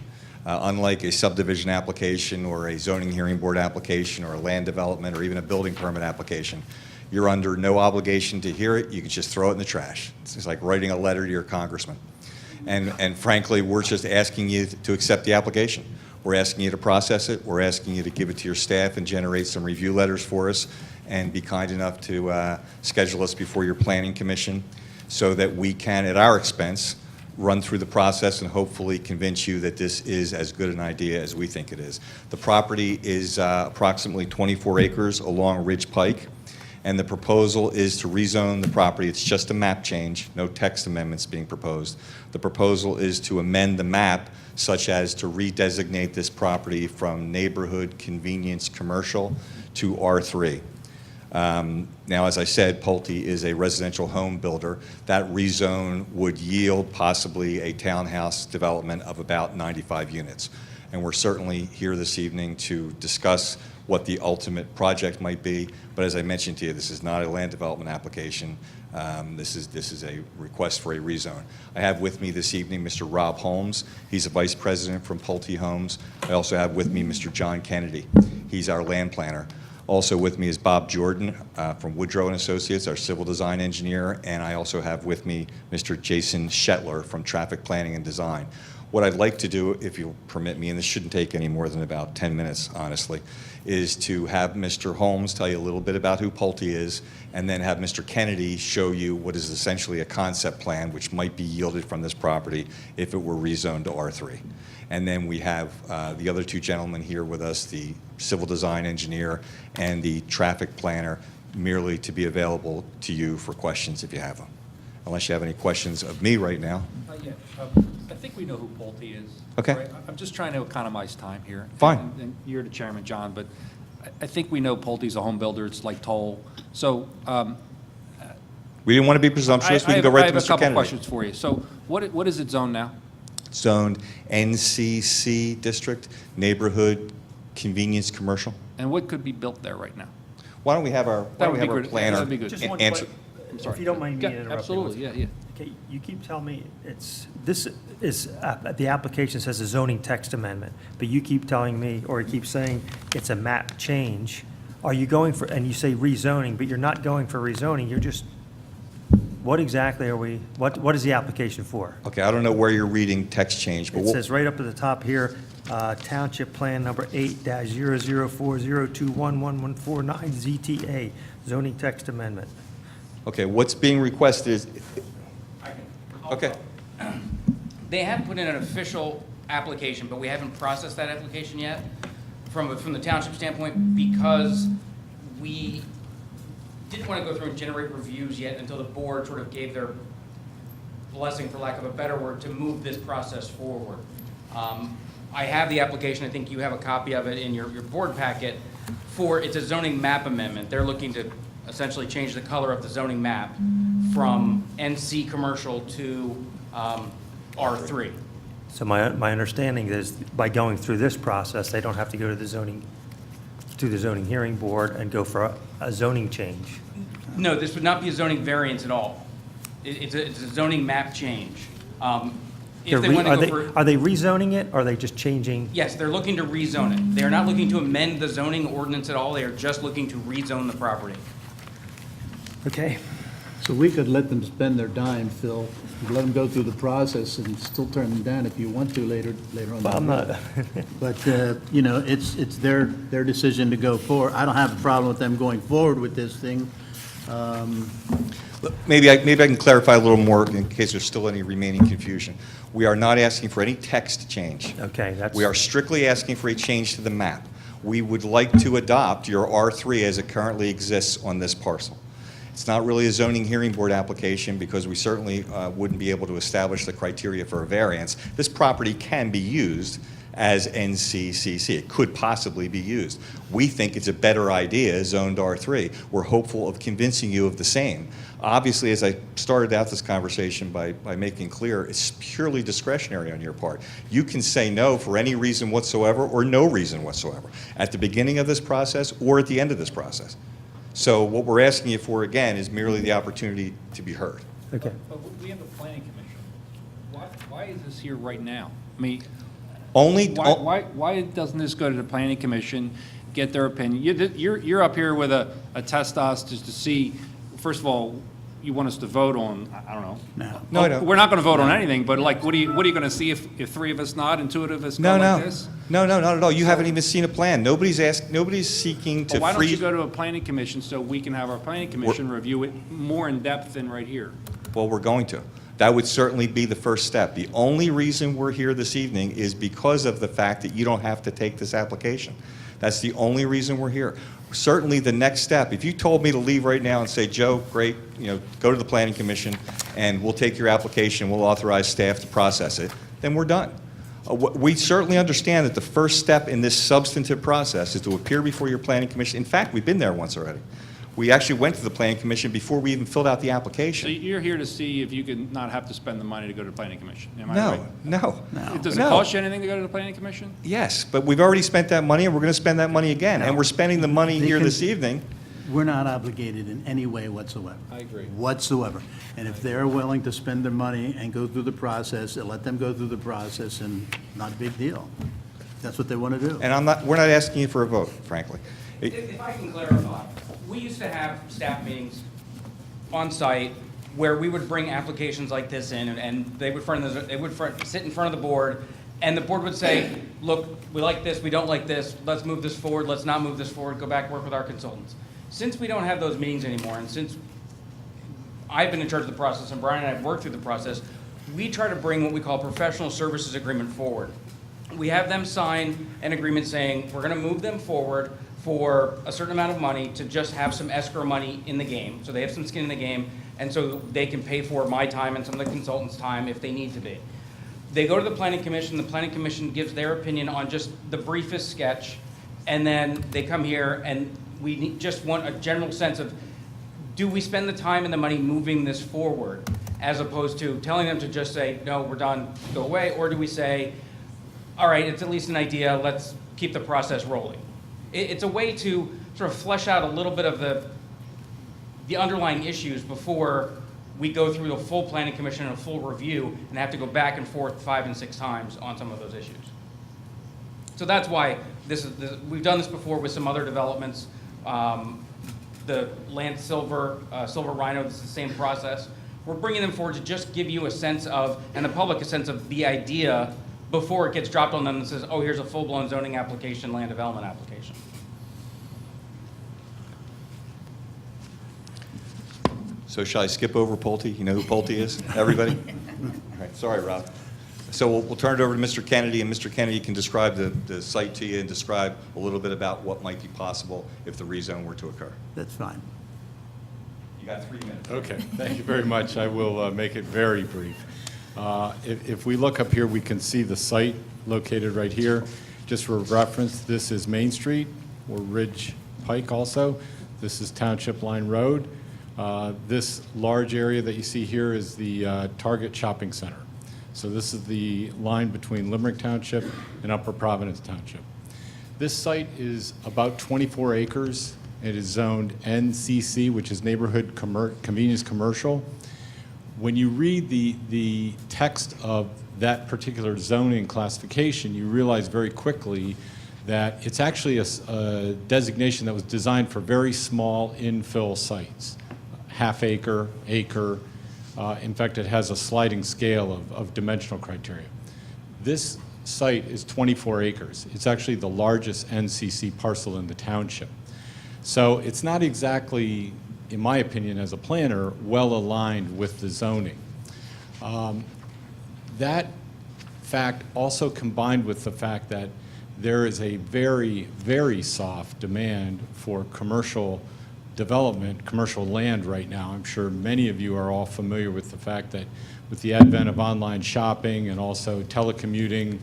Unlike a subdivision application or a zoning hearing board application or a land development or even a building permit application, you're under no obligation to hear it. You can just throw it in the trash. It's like writing a letter to your congressman. And frankly, we're just asking you to accept the application. We're asking you to process it. We're asking you to give it to your staff and generate some review letters for us and be kind enough to schedule us before your planning commission so that we can, at our expense, run through the process and hopefully convince you that this is as good an idea as we think it is. The property is approximately 24 acres along Ridge Pike, and the proposal is to rezone the property. It's just a map change, no text amendments being proposed. The proposal is to amend the map such as to redesignate this property from neighborhood convenience commercial to R3. Now, as I said, Pulte is a residential home builder. That rezone would yield possibly a townhouse development of about 95 units. And we're certainly here this evening to discuss what the ultimate project might be. But as I mentioned to you, this is not a land development application. This is a request for a rezone. I have with me this evening Mr. Rob Holmes. He's a vice president from Pulte Homes. I also have with me Mr. John Kennedy. He's our land planner. Also with me is Bob Jordan from Woodrow and Associates, our civil design engineer, and I also have with me Mr. Jason Shetler from Traffic Planning and Design. What I'd like to do, if you'll permit me, and this shouldn't take any more than about 10 minutes, honestly, is to have Mr. Holmes tell you a little bit about who Pulte is, and then have Mr. Kennedy show you what is essentially a concept plan which might be yielded from this property if it were rezoned to R3. And then we have the other two gentlemen here with us, the civil design engineer and the traffic planner, merely to be available to you for questions if you have them. Unless you have any questions of me right now. Yeah, I think we know who Pulte is. Okay. right? I'm just trying to economize time here. Fine. And you're the chairman, John, but I think we know Pulte's a home builder. It's like Toll. So We didn't want to be presumptuous. We can go right to I have a Mr. couple Kennedy. questions for you. So what is it zoned now? Zoned NCC district, neighborhood convenience commercial. And what could be built there right now? Why don't we have our, That would be good. planner That'd be good. Just one answer? I'm sorry. If you don't mind me Yeah, interrupting. absolutely, yeah. Okay, you keep telling me the application says a zoning text amendment, but you keep telling me, or you keep saying it's a map change. Are you going for, and you say rezoning, but you're not going for rezoning, you're just, what exactly are we, what is the application for? Okay, I don't know where you're reading text change, but It says right up at the top here, Township Plan Number 8-0040211149 ZTA, zoning text amendment. okay, what's being requested is, okay. They have put in an official application, but we haven't processed that application yet from the township standpoint because we didn't want to go through and generate reviews yet until the board sort of gave their blessing, for lack of a better word, to move this process forward. I have the application. I think you have a copy of it in your board packet it's a zoning map amendment. They're looking to essentially change the color of the zoning map from NC commercial to R3. So my understanding is by going through this process, they don't have to go to the zoning hearing board and go for a zoning change. No, this would not be a zoning variance at all. It's a zoning map change. If they want to go for, Are they rezoning it, or are they just changing? yes, they're looking to rezone it. They are not looking to amend the zoning ordinance at all. They are just looking to rezone the property. Okay. So we could let them spend their dime, Phil, let them go through the process and still turn them down if you want to later on. Well, I'm not. But, you know, it's their decision to go forward. I don't have a problem with them going forward with this thing. Maybe I can clarify a little more in case there's still any remaining confusion. We are not asking for any text change. Okay, that's. We are strictly asking for a change to the map. We would like to adopt your R3 as it currently exists on this parcel. It's not really a zoning hearing board application because we certainly wouldn't be able to establish the criteria for a variance. This property can be used as NCCC. It could possibly be used. We think it's a better idea zoned R3. We're hopeful of convincing you of the same. Obviously, as I started out this conversation by making clear, it's purely discretionary on your part. You can say no for any reason whatsoever or no reason whatsoever at the beginning of this process or at the end of this process. So what we're asking you for, again, is merely the opportunity to be heard. Okay. But we have a planning commission. Why is this here right now? I mean, why doesn't this go to the planning commission, get their opinion? You're up here with a test us just to see, first of all, you want us to vote on, I don't know. No, I don't. We're not going to vote on anything, but like, what are you going to see if three of us nod and two of us go like this? No, not at all. You haven't even seen a plan. Nobody's seeking to Well, why don't you freeze. go to a planning commission so we can have our planning commission review it more in depth than right here? Well, we're going to. That would certainly be the first step. The only reason we're here this evening is because of the fact that you don't have to take this application. That's the only reason we're here. Certainly the next step, if you told me to leave right now and say, Joe, great, go to the planning commission and we'll take your application, we'll authorize staff to process it, then we're done. We certainly understand that the first step in this substantive process is to appear before your planning commission. In fact, we've been there once already. We actually went to the planning commission before we even filled out the So application. you're here to see if you can not have to spend the money to go to the planning commission, am I No, right? no. Does it No. cost you anything to go to the planning commission? Yes, but we've already spent that money, and we're going to spend that money again. And we're spending the money They here can- this evening. We're not obligated in any way whatsoever. I agree. Whatsoever. And if they're willing to spend their money and go through the process, let them go through the process, and not a big deal. That's what they want to do. And we're not asking you for a vote, frankly. If I can clarify, we used to have staff meetings on site where we would bring applications like this in, and they would sit in front of the board, and the board would say, look, we like this, we don't like this, let's move this forward, let's not move this forward, go back, work with our consultants. Since we don't have those meetings anymore, and since I've been in charge of the process, and Brian and I have worked through the process, we try to bring what we call professional services agreement forward. We have them sign an agreement saying, we're gonna move them forward for a certain amount of money to just have some escrow money in the game, so they have some skin in the game, and so they can pay for my time and some of the consultants' time if they need to be. They go to the planning commission gives their opinion on just the briefest sketch, and then they come here, and we just want a general sense of, do we spend the time and the money moving this forward, as opposed to telling them to just say, no, we're done, go away, or do we say, all right, it's at least an idea, let's keep the process rolling. It's a way to sort of flesh out a little bit of the underlying issues before we go through the full planning commission and a full review and have to go back and forth 5 and 6 times on some of those issues. So that's why we've done this before with some other developments. The Lance Silver Rhino, this is the same process. We're bringing them forward to just give you a sense of, and the public a sense of the idea before it gets dropped on them and says, oh, here's a full-blown zoning application, land development application. So shall I skip over Pulte? You know who Pulte is, everybody? All right, sorry, Rob. So we'll turn it over to Mr. Kennedy, and Mr. Kennedy can describe the site to you and describe a little bit about what might be possible if the rezone were to occur. That's fine. You got 3 minutes. Okay, thank you very much. I will make it very brief. If we look up here, we can see the site located right here. Just for reference, this is Main Street, or Ridge Pike also. This is Township Line Road. This large area that you see here is the Target Shopping Center. So this is the line between Limerick Township and Upper Providence Township. This site is about 24 acres. It is zoned NCC, which is Neighborhood Convenience Commercial. When you read the text of that particular zoning classification, you realize very quickly that it's actually a designation that was designed for very small infill sites, half acre, acre. In fact, it has a sliding scale of dimensional criteria. This site is 24 acres. It's actually the largest NCC parcel in the township. So it's not exactly, in my opinion as a planner, well aligned with the zoning. That fact also combined with the fact that there is a very, very soft demand for commercial development, commercial land right now. I'm sure many of you are all familiar with the fact that with the advent of online shopping and also telecommuting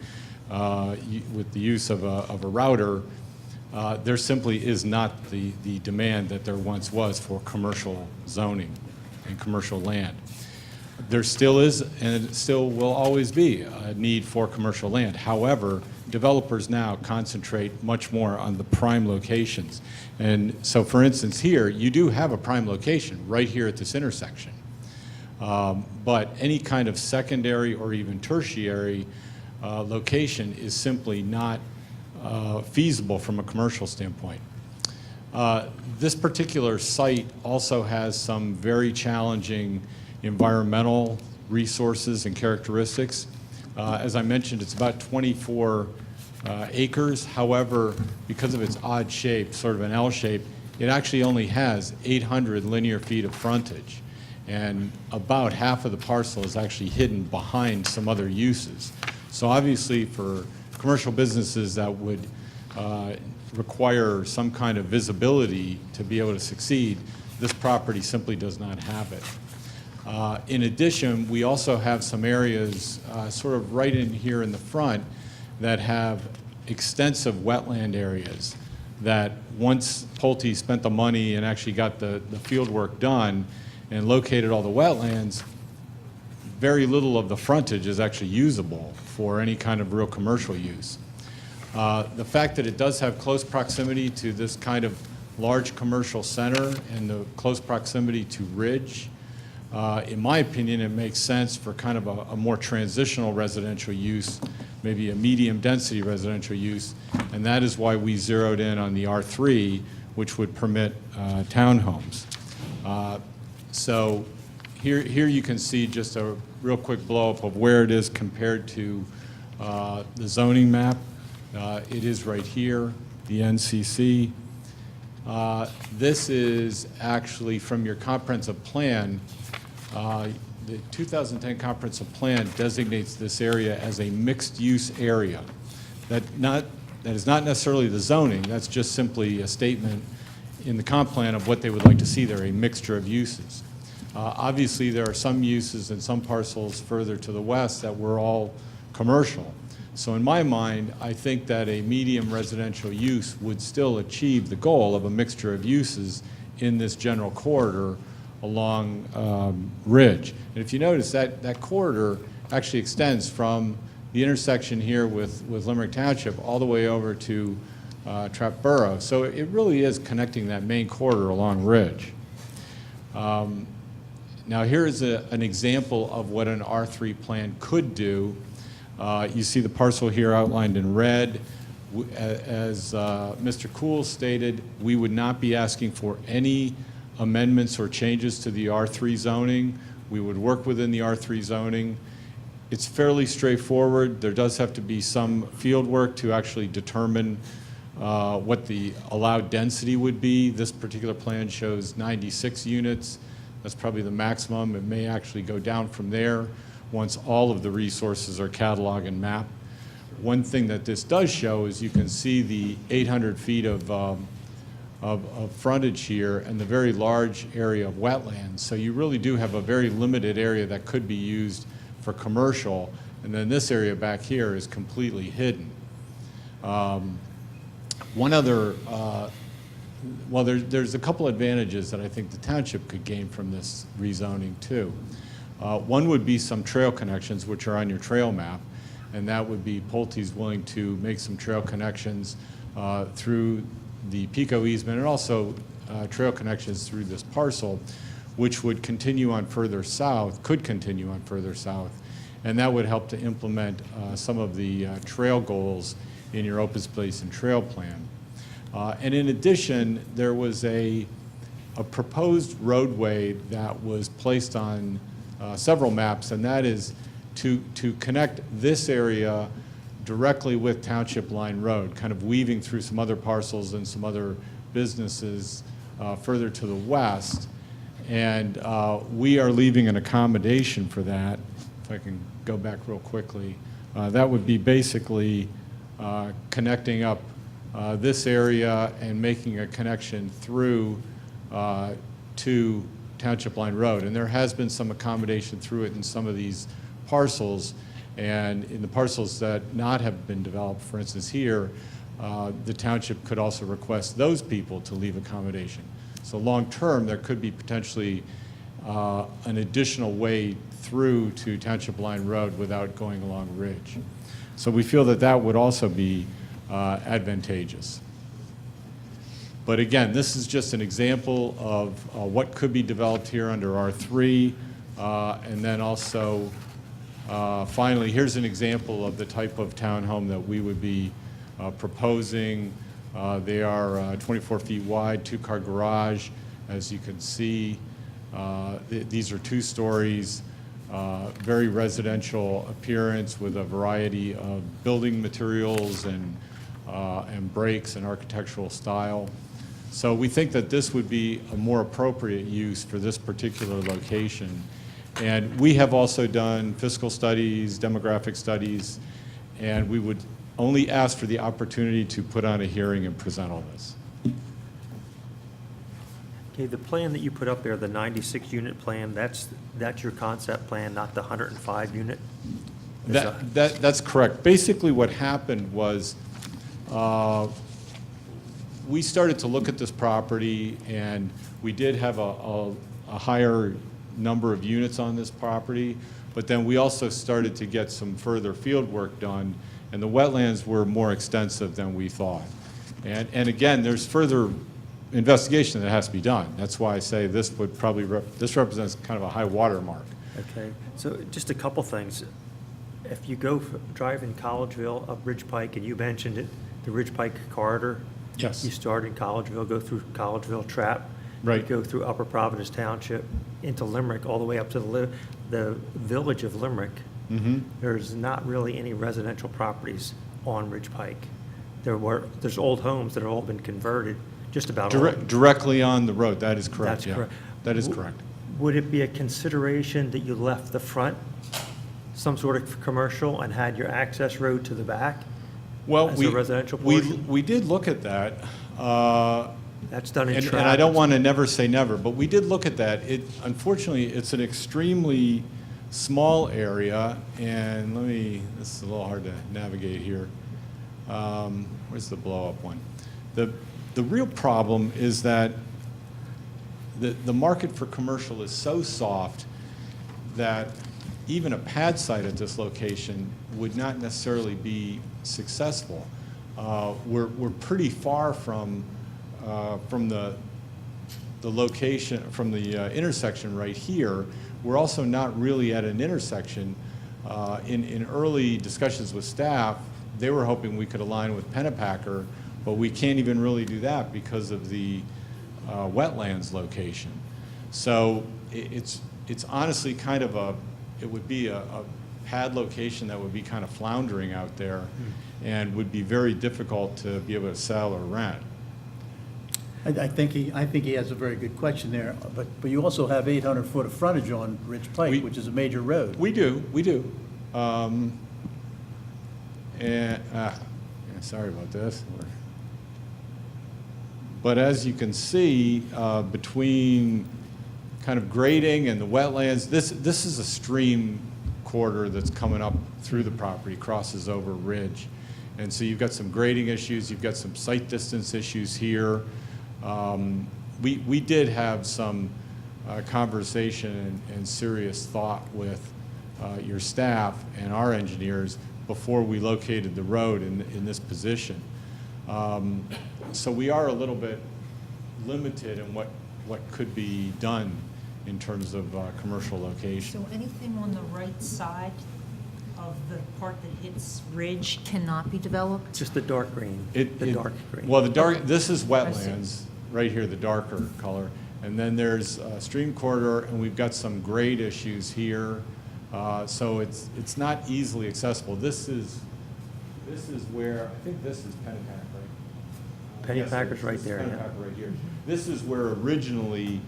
with the use of a router, there simply is not the demand that there once was for commercial zoning and commercial land. There still is, and it still will always be, a need for commercial land. However, developers now concentrate much more on the prime locations. And so, for instance, here, you do have a prime location right here at this intersection. But any kind of secondary or even tertiary location is simply not feasible from a commercial standpoint. This particular site also has some very challenging environmental resources and characteristics. As I mentioned, it's about 24 acres. However, because of its odd shape, sort of an L shape, it actually only has 800 linear feet of frontage. And about half of the parcel is actually hidden behind some other uses. So obviously for commercial businesses that would require some kind of visibility to be able to succeed, this property simply does not have it. In addition, we also have some areas sort of right in here in the front that have extensive wetland areas. that once Pulte spent the money and actually got the field work done and located all the wetlands, very little of the frontage is actually usable for any kind of real commercial use. The fact that it does have close proximity to this kind of large commercial center and the close proximity to Ridge, in my opinion, it makes sense for kind of a more transitional residential use, maybe a medium-density residential use, and that is why we zeroed in on the R3, which would permit townhomes. So here you can see just a real quick blow-up of where it is compared to the zoning map. It is right here, the NCC. This is actually from your comprehensive plan. The 2010 comprehensive plan designates this area as a mixed-use area. That is not necessarily the zoning, that's just simply a statement in the comp plan of what they would like to see there, a mixture of uses. Obviously, there are some uses in some parcels further to the west that were all commercial. So in my mind, I think that a medium residential use would still achieve the goal of a mixture of uses in this general corridor along Ridge. And if you notice, that corridor actually extends from the intersection here with Limerick Township all the way over to Trap Borough. So it really is connecting that main corridor along Ridge. Now here is an example of what an R3 plan could do. You see the parcel here outlined in red. As Mr. Cool stated, we would not be asking for any amendments or changes to the R3 zoning. We would work within the R3 zoning. It's fairly straightforward. There does have to be some field work to actually determine what the allowed density would be. This particular plan shows 96 units. That's probably the maximum. It may actually go down from there once all of the resources are cataloged and mapped. One thing that this does show is you can see the 800 feet of frontage here and the very large area of wetlands. So you really do have a very limited area that could be used for commercial, and then this area back here is completely hidden. One other, well, there's a couple advantages that I think the township could gain from this rezoning too. One would be some trail connections, which are on your trail map, and that would be Pulte's willing to make some trail connections through the Pico easement and also trail connections through this parcel, which would continue on further south, could continue on further south, and that would help to implement some of the trail goals in your open space and trail plan. And in addition, there was a proposed roadway that was placed on several maps, and that is to connect this area directly with Township Line Road, kind of weaving through some other parcels and some other businesses further to the west. And we are leaving an accommodation for that. If I can go back real quickly. That would be basically connecting up this area and making a connection through to Township Line Road. And there has been some accommodation through it in some of these parcels. And in the parcels that not have been developed, for instance here, the township could also request those people to leave accommodation. So long term, there could be potentially an additional way through to Township Line Road without going along Ridge. So we feel that that would also be advantageous. But again, this is just an example of what could be developed here under R3, and then also finally, here's an example of the type of townhome that we would be proposing. They are 24 feet wide, 2-car garage. As you can see, these are 2 stories, very residential appearance with a variety of building materials and breaks and architectural style. So we think that this would be a more appropriate use for this particular location. And we have also done fiscal studies, demographic studies, and we would only ask for the opportunity to put on a hearing and present all this. Okay, the plan that you put up there, the 96-unit plan, that's your concept plan, not the 105-unit? That's correct. Basically what happened was we started to look at this property, and we did have a higher number of units on this property, but then we also started to get some further field work done, and the wetlands were more extensive than we thought. And again, there's further investigation that has to be done. That's why I say this would probably, this represents kind of a high water mark. Okay, so just a couple things. If you go drive in Collegeville up Ridge Pike, and you mentioned it, the Ridge Pike corridor. Yes. You start in Collegeville, go through Collegeville Trap. Right. You go through Upper Providence Township into Limerick, all the way up to the village of Limerick. Mm-hmm. There's not really any residential properties on Ridge Pike. There's old homes that have all been converted, just about all. Directly on the road, that is correct, That's yeah. correct. That is correct. Would it be a consideration that you left the front some sort of commercial and had your access road to the back? Well, as a residential portion? we did look at that. That's done in And traffic. I don't want to never say never, but we did look at that. Unfortunately, it's an extremely small area, and this is a little hard to navigate here. Where's the blow-up one? The real problem is that the market for commercial is so soft that even a pad site at this location would not necessarily be successful. We're pretty far from the location, from the intersection right here. We're also not really at an intersection. In early discussions with staff, they were hoping we could align with Pennapacker, but we can't even really do that because of the wetlands location. So it's honestly kind of it would be a pad location that would be kind of floundering out there and would be very difficult to be able to sell or rent. I think he has a very good question there, but you also have 800 foot of frontage on Ridge Pike, which is a major road. We do. Yeah, sorry about this. But as you can see, between kind of grading and the wetlands, this is a stream corridor that's coming up through the property, crosses over ridge. And so you've got some grading issues, you've got some site distance issues here. We did have some conversation and serious thought with your staff and our engineers before we located the road in this position. So we are a little bit limited in what could be done in terms of commercial location. So anything on the right side of the part that hits Ridge cannot be developed? Just the dark green, dark green. Well, this is wetlands, right here, the darker color. And then there's a stream corridor, and we've got some grade issues here. So it's not easily accessible. This is where, I think this is Pennapacker, right? Pennapacker's right This is there, yeah. Pennapacker right here. This is where originally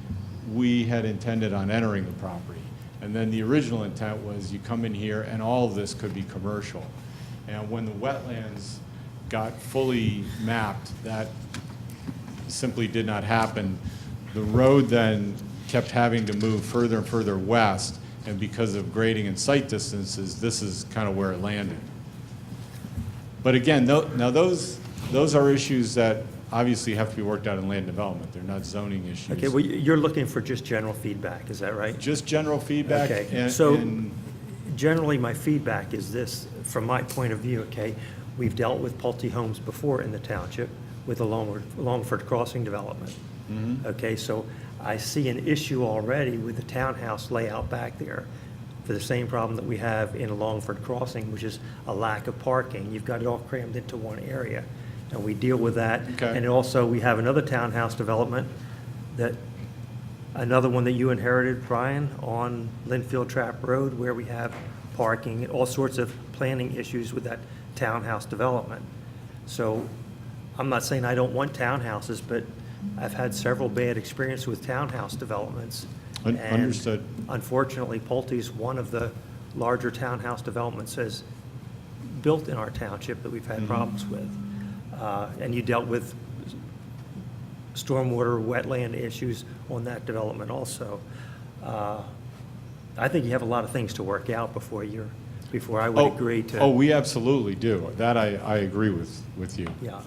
we had intended on entering the property. And then the original intent was you come in here and all of this could be commercial. And when the wetlands got fully mapped, that simply did not happen. The road then kept having to move further and further west, and because of grading and site distances, this is kind of where it landed. But again, now those are issues that obviously have to be worked out in land development. They're not zoning issues. Okay, well, you're looking for just general feedback, is that right? Just general feedback. Okay, so generally my feedback is this, from my point of view, okay? We've dealt with Pulte Homes before in the township with a Longford Crossing development. Mm-hmm. Okay, so I see an issue already with the townhouse layout back there for the same problem that we have in Longford Crossing, which is a lack of parking. You've got it all crammed into one area, and we deal with that. Okay. And also, we have another townhouse development another one that you inherited, Brian, on Linfield Trap Road, where we have parking, all sorts of planning issues with that townhouse development. So I'm not saying I don't want townhouses, but I've had several bad experiences with townhouse developments. Understood. And unfortunately, Pulte's one of the larger townhouse developments has built in our township that we've had problems with. And you dealt with stormwater, wetland issues on that development also. I think you have a lot of things to work out before you're before I would agree to. Oh, we absolutely do. That I agree with you. Yeah.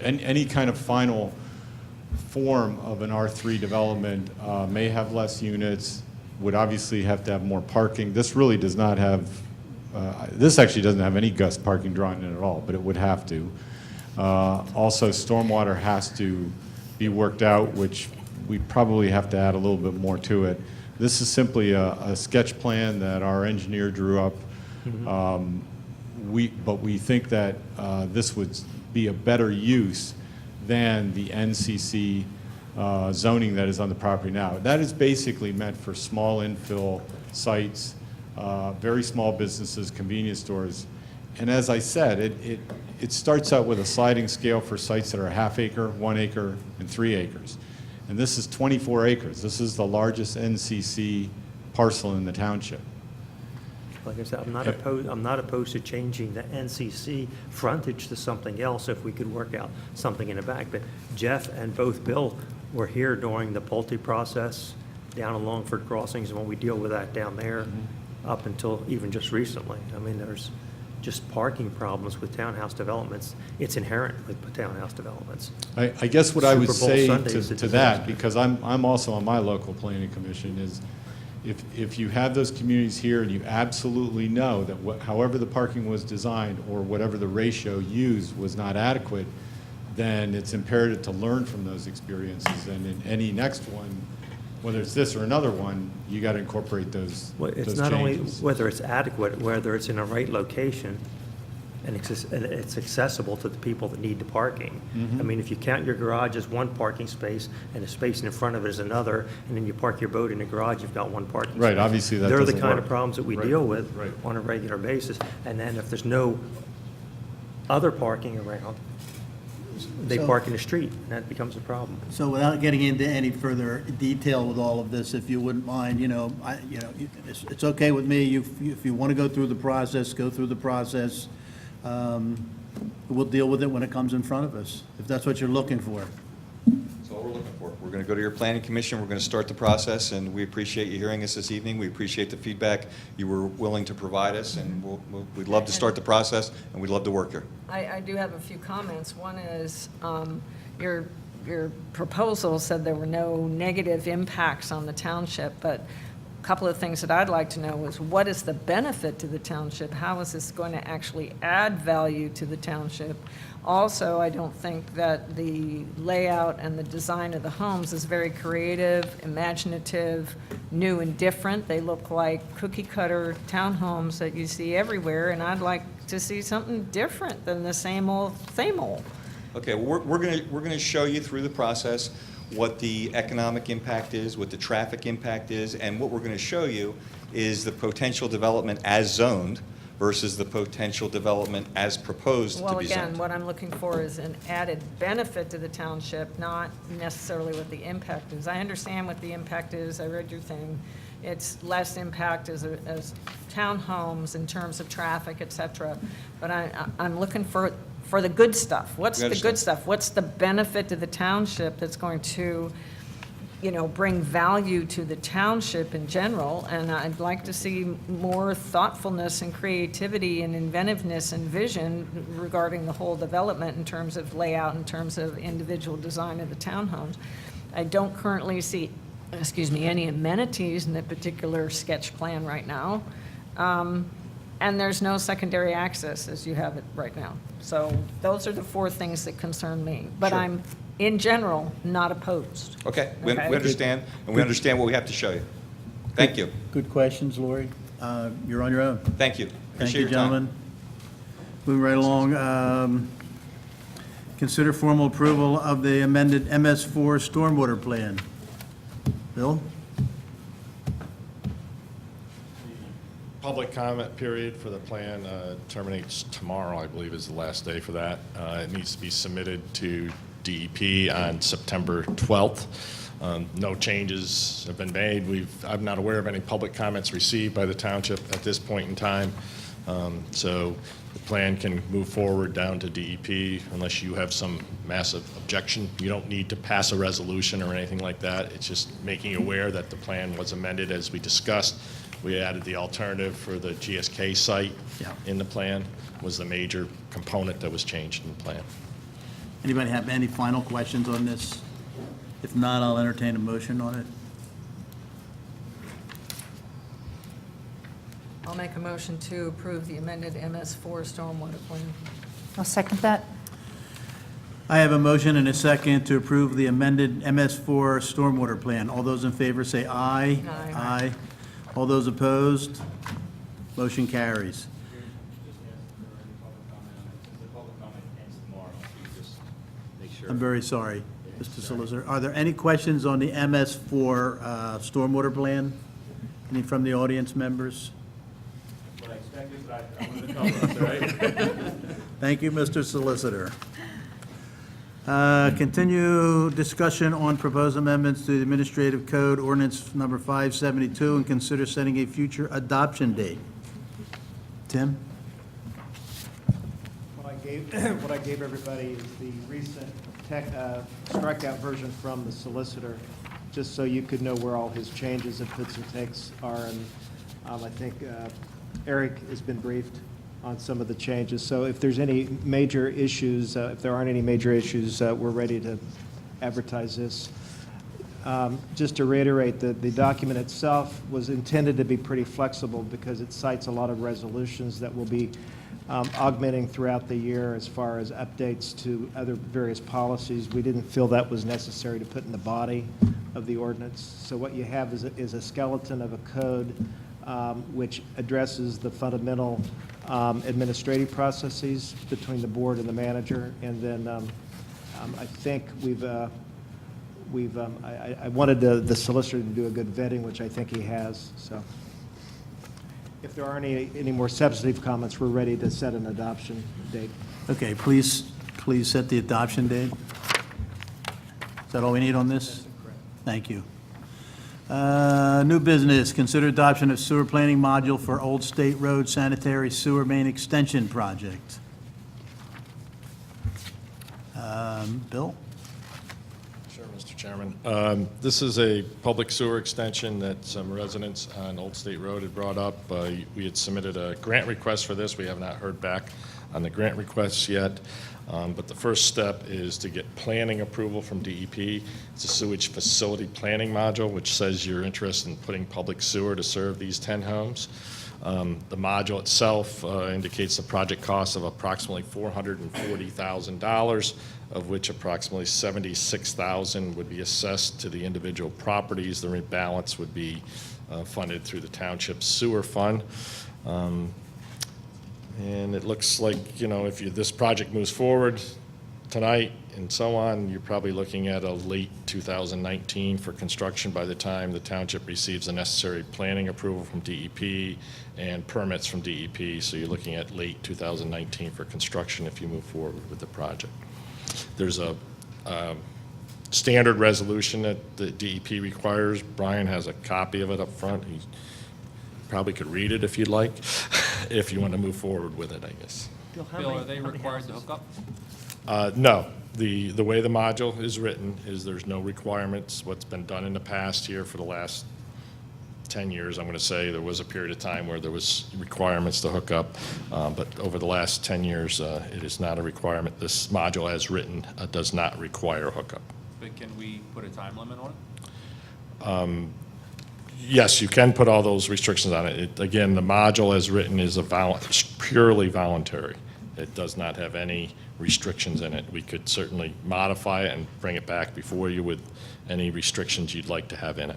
And any kind of final form of an R3 development may have less units, would obviously have to have more parking. This really does not have, this actually doesn't have any gust parking drawn in at all, but it would have to. Also, stormwater has to be worked out, which we probably have to add a little bit more to it. This is simply a sketch plan that our engineer drew up. But we think that this would be a better use than the NCC zoning that is on the property now. That is basically meant for small infill sites, very small businesses, convenience stores. And as I said, it starts out with a sliding scale for sites that are ½ acre, 1 acre, and 3 acres. And this is 24 acres. This is the largest NCC parcel in the township. Like I said, I'm not opposed to changing the NCC frontage to something else if we could work out something in the back. But Jeff and both Bill were here during the Pulte process down in Longford Crossings, and when we deal with that down there up until even just recently. I mean, there's just parking problems with townhouse developments. It's inherent with townhouse developments. I guess what I would Super Bowl say Sunday is a to that, disaster. because I'm also on my local planning commission, is if you have those communities here and you absolutely know that however the parking was designed or whatever the ratio used was not adequate, then it's imperative to learn from those experiences. And in any next one, whether it's this or another one, you got to incorporate those Well, it's those not only changes. whether it's adequate, whether it's in the right location and it's accessible to the people that need the parking. I mean, if you count your garage as one parking space and the space in front of it is another, and then you park your boat in the garage, you've got one parking space. Right, obviously that They're the doesn't kind work. of problems that we Right, deal with right. on a regular basis. And then if there's no other parking around, they So- park in the street, and that becomes a problem. So without getting into any further detail with all of this, if you wouldn't mind, it's okay with me. If you want to go through the process, go through the process. We'll deal with it when it comes in front of us, if that's what you're looking for. That's all we're looking for. We're going to go to your planning commission, we're going to start the process, and we appreciate you hearing us this evening. We appreciate the feedback you were willing to provide us, and we'd love to start the process, and we'd love to work here. I do have a few comments. One is, your proposal said there were no negative impacts on the township, but a couple of things that I'd like to know is, what is the benefit to the township? How is this going to actually add value to the township? Also, I don't think that the layout and the design of the homes is very creative, imaginative, new and different. They look like cookie-cutter townhomes that you see everywhere, and I'd like to see something different than the same old, same old. Okay, well, we're going to show you through the process what the economic impact is, what the traffic impact is, and what we're going to show you is the potential development as zoned versus the potential development as proposed to Well, be again, zoned. what I'm looking for is an added benefit to the township, not necessarily what the impact is. I understand what the impact is, I read your thing. It's less impact as townhomes in terms of traffic, et cetera. But I'm looking for the good stuff. What's the good stuff? What's the benefit to the township that's going to, bring value to the township in general? And I'd like to see more thoughtfulness and creativity and inventiveness and vision regarding the whole development in terms of layout, in terms of individual design of the townhomes. I don't currently see, any amenities in the particular sketch plan right now. And there's no secondary access as you have it right now. So those are the 4 things that concern me. But Sure. I'm, in general, not opposed. Okay, we Okay. understand, and we understand what we have to show you. Thank you. Good questions, Lori. You're on your own. Thank you. Thank Appreciate you, your time. gentlemen. Moving right along, consider formal approval of the amended MS4 stormwater plan. Bill? Public comment period for the plan terminates tomorrow, I believe is the last day for that. It needs to be submitted to DEP on September 12th. No changes have been made. I'm not aware of any public comments received by the township at this point in time. So the plan can move forward down to DEP unless you have some massive objection. You don't need to pass a resolution or anything like that. It's just making you aware that the plan was amended as we discussed. We added the alternative for the GSK site in the plan, was the major component that was changed in the plan. Anybody have any final questions on this? If not, I'll entertain a motion on it. I'll make a motion to approve the amended MS4 stormwater plan. I'll second that. I have a motion and a second to approve the amended MS4 stormwater plan. All those in favor say aye. Aye. Aye. All those opposed? Motion carries. I'm very sorry, Mr. Solicitor. Are there any questions on the MS4 stormwater plan? Any from the audience members? What I expected, but I wanted to cover it, right? Thank you, Mr. Solicitor. Continue discussion on proposed amendments to the Administrative Code Ordinance Number 572 and consider setting a future adoption date. Tim? What I gave everybody is the recent strikeout version from the solicitor, just so you could know where all his changes and puts and takes are. And I think Eric has been briefed on some of the changes. So if there's any major issues, if there aren't any major issues, we're ready to advertise this. Just to reiterate, the document itself was intended to be pretty flexible because it cites a lot of resolutions that will be augmenting throughout the year as far as updates to other various policies. We didn't feel that was necessary to put in the body of the ordinance. So what you have is a skeleton of a code which addresses the fundamental administrative processes between the board and the manager. And then I think I wanted the solicitor to do a good vetting, which I think he has. So if there aren't any more substantive comments, we're ready to set an adoption date. Okay, please set the adoption date. Is that all we need on this? That's correct. Thank you. New business, consider adoption of sewer planning module for Old State Road sanitary sewer main extension project. Bill? Sure, Mr. Chairman. This is a public sewer extension that some residents on Old State Road had brought up. We had submitted a grant request for this. We have not heard back on the grant requests yet. But the first step is to get planning approval from DEP. It's a sewage facility planning module, which says you're interested in putting public sewer to serve these 10 homes. The module itself indicates the project cost of approximately $440,000, of which approximately $76,000 would be assessed to the individual properties. The balance would be funded through the township sewer fund. And it looks like, if this project moves forward tonight and so on, you're probably looking at a late 2019 for construction by the time the township receives the necessary planning approval from DEP and permits from DEP. So you're looking at late 2019 for construction if you move forward with the project. There's a standard resolution that the DEP requires. Brian has a copy of it up front. He probably could read it if you'd like, if you want to move forward with it, I guess. Bill, are they required to hook up? No. The way the module is written is there's no requirements. What's been done in the past here for the last 10 years, I'm going to say, there was a period of time where there was requirements to hook up, but over the last 10 years, it is not a requirement. This module as written does not require hookup. But can we put a time limit on it? Yes, you can put all those restrictions on it. Again, the module as written is purely voluntary. It does not have any restrictions in it. We could certainly modify it and bring it back before you with any restrictions you'd like to have in it.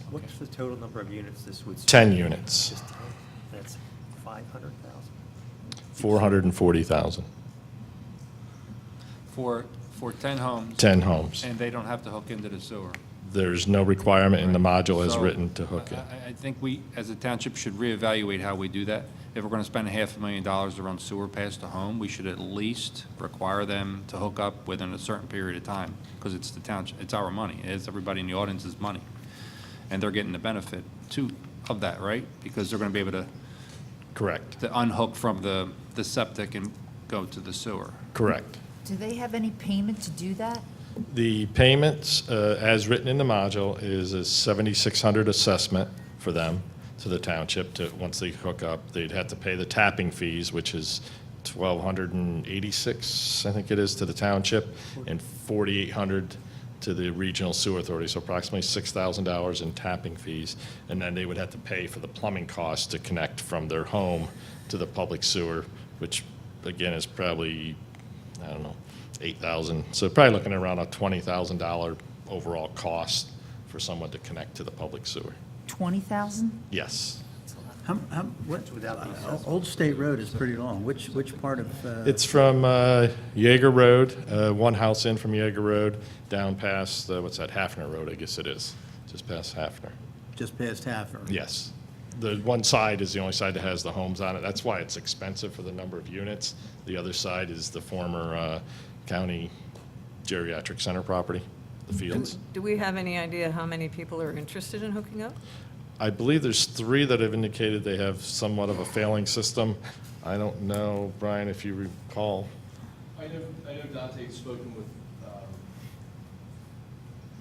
What's the total number of units this would? 10 units. Just 10? That's 500,000. 440,000. For 10 homes? 10 homes. And they don't have to hook into the sewer? There's no requirement in the module as So, written to hook it. I think we, as a township, should reevaluate how we do that. If we're going to spend $500,000 to run sewer past the home, we should at least require them to hook up within a certain period of time, because it's the township, it's our money, it's everybody in the audience's money. And they're getting the benefit, too, of that, right? Because they're going to be able to Correct. To unhook from the septic and go to the sewer. Correct. Do they have any payment to do that? The payments, as written in the module, is a $7,600 assessment for them to the township to, once they hook up, they'd have to pay the tapping fees, which is $1,286, I think it is, to the township, and $4,800 to the regional sewer authority, so approximately $6,000 in tapping fees. And then they would have to pay for the plumbing costs to connect from their home to the public sewer, which again is probably, I don't know, $8,000. So probably looking at around a $20,000 overall cost for someone to connect to the public sewer. 20,000? Yes. Old State Road is pretty long. Which part of? It's from Jaeger Road, one house in from Jaeger Road, down past, what's that, Hafner Road, I guess it is, just past Hafner. Just past Hafner. Yes. The one side is the only side that has the homes on it. That's why it's expensive for the number of units. The other side is the former county geriatric center property, the fields. Do we have any idea how many people are interested in hooking up? I believe there's 3 that have indicated they have somewhat of a failing system. I don't know, Brian, if you recall. I know Dante's spoken with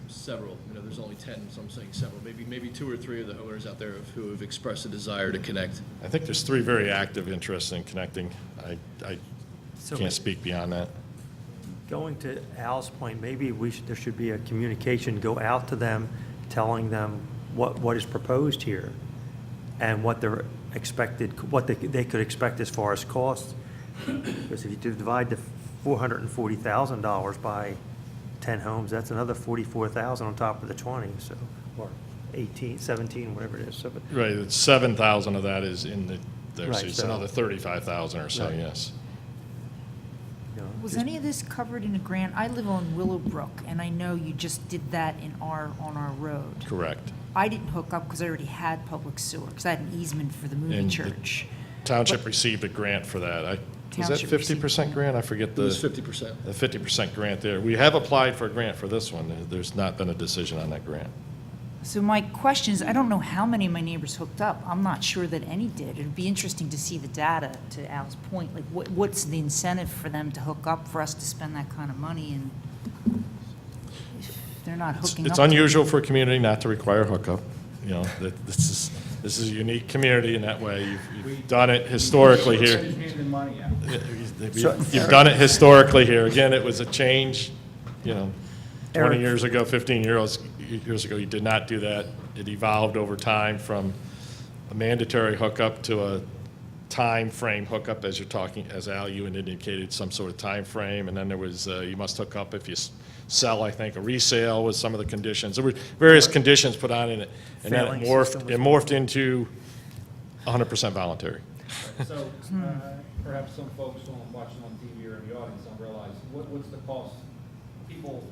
several. There's only 10, so I'm saying several. Maybe 2 or 3 of the homeowners out there who have expressed a desire to connect. I think there's 3 very active interested in connecting. I So can't speak beyond that. Going to Al's point, maybe there should be a communication go out to them, telling them what is proposed here and what they're expected, what they could expect as far as costs. Because if you divide the $440,000 by 10 homes, that's another $44,000 on top of the 20, so, or 18, 17, whatever it is. So, but, Right, it's 7,000 of that is in the, Right, so it's so- another 35,000 or so, Right. yes. you know, Was just- any of this covered in a grant? I live on Willowbrook, and I know you just did that on our road. Correct. I didn't hook up because I already had public sewer, because I had an easement for the movie And the church. Township received a grant for that. Was that Township received 50% grant? I forget It the. was 50%. The 50% grant there. We have applied for a grant for this one. There's not been a decision on that grant. So my question is, I don't know how many of my neighbors hooked up. I'm not sure that any did. It'd be interesting to see the data, to Al's point. Like, what's the incentive for them to hook up, for us to spend that kind of money, and if they're not hooking up? It's unusual for a community not to require hookup. You know, this is a unique community in that way. You've done it historically here. You've done it historically here. Again, it was a change, 20 Eric. years ago, 15 years ago, you did not do that. It evolved over time from a mandatory hookup to a time frame hookup, as you're talking, as Al, you had indicated, some sort of time frame, and then there was, you must hook up if you sell, I think, a resale with some of the conditions. There were various conditions put on in it, and then Failing it system was morphed into 100% voluntary. So perhaps some folks watching on TV or in the audience don't realize, what's the cost? People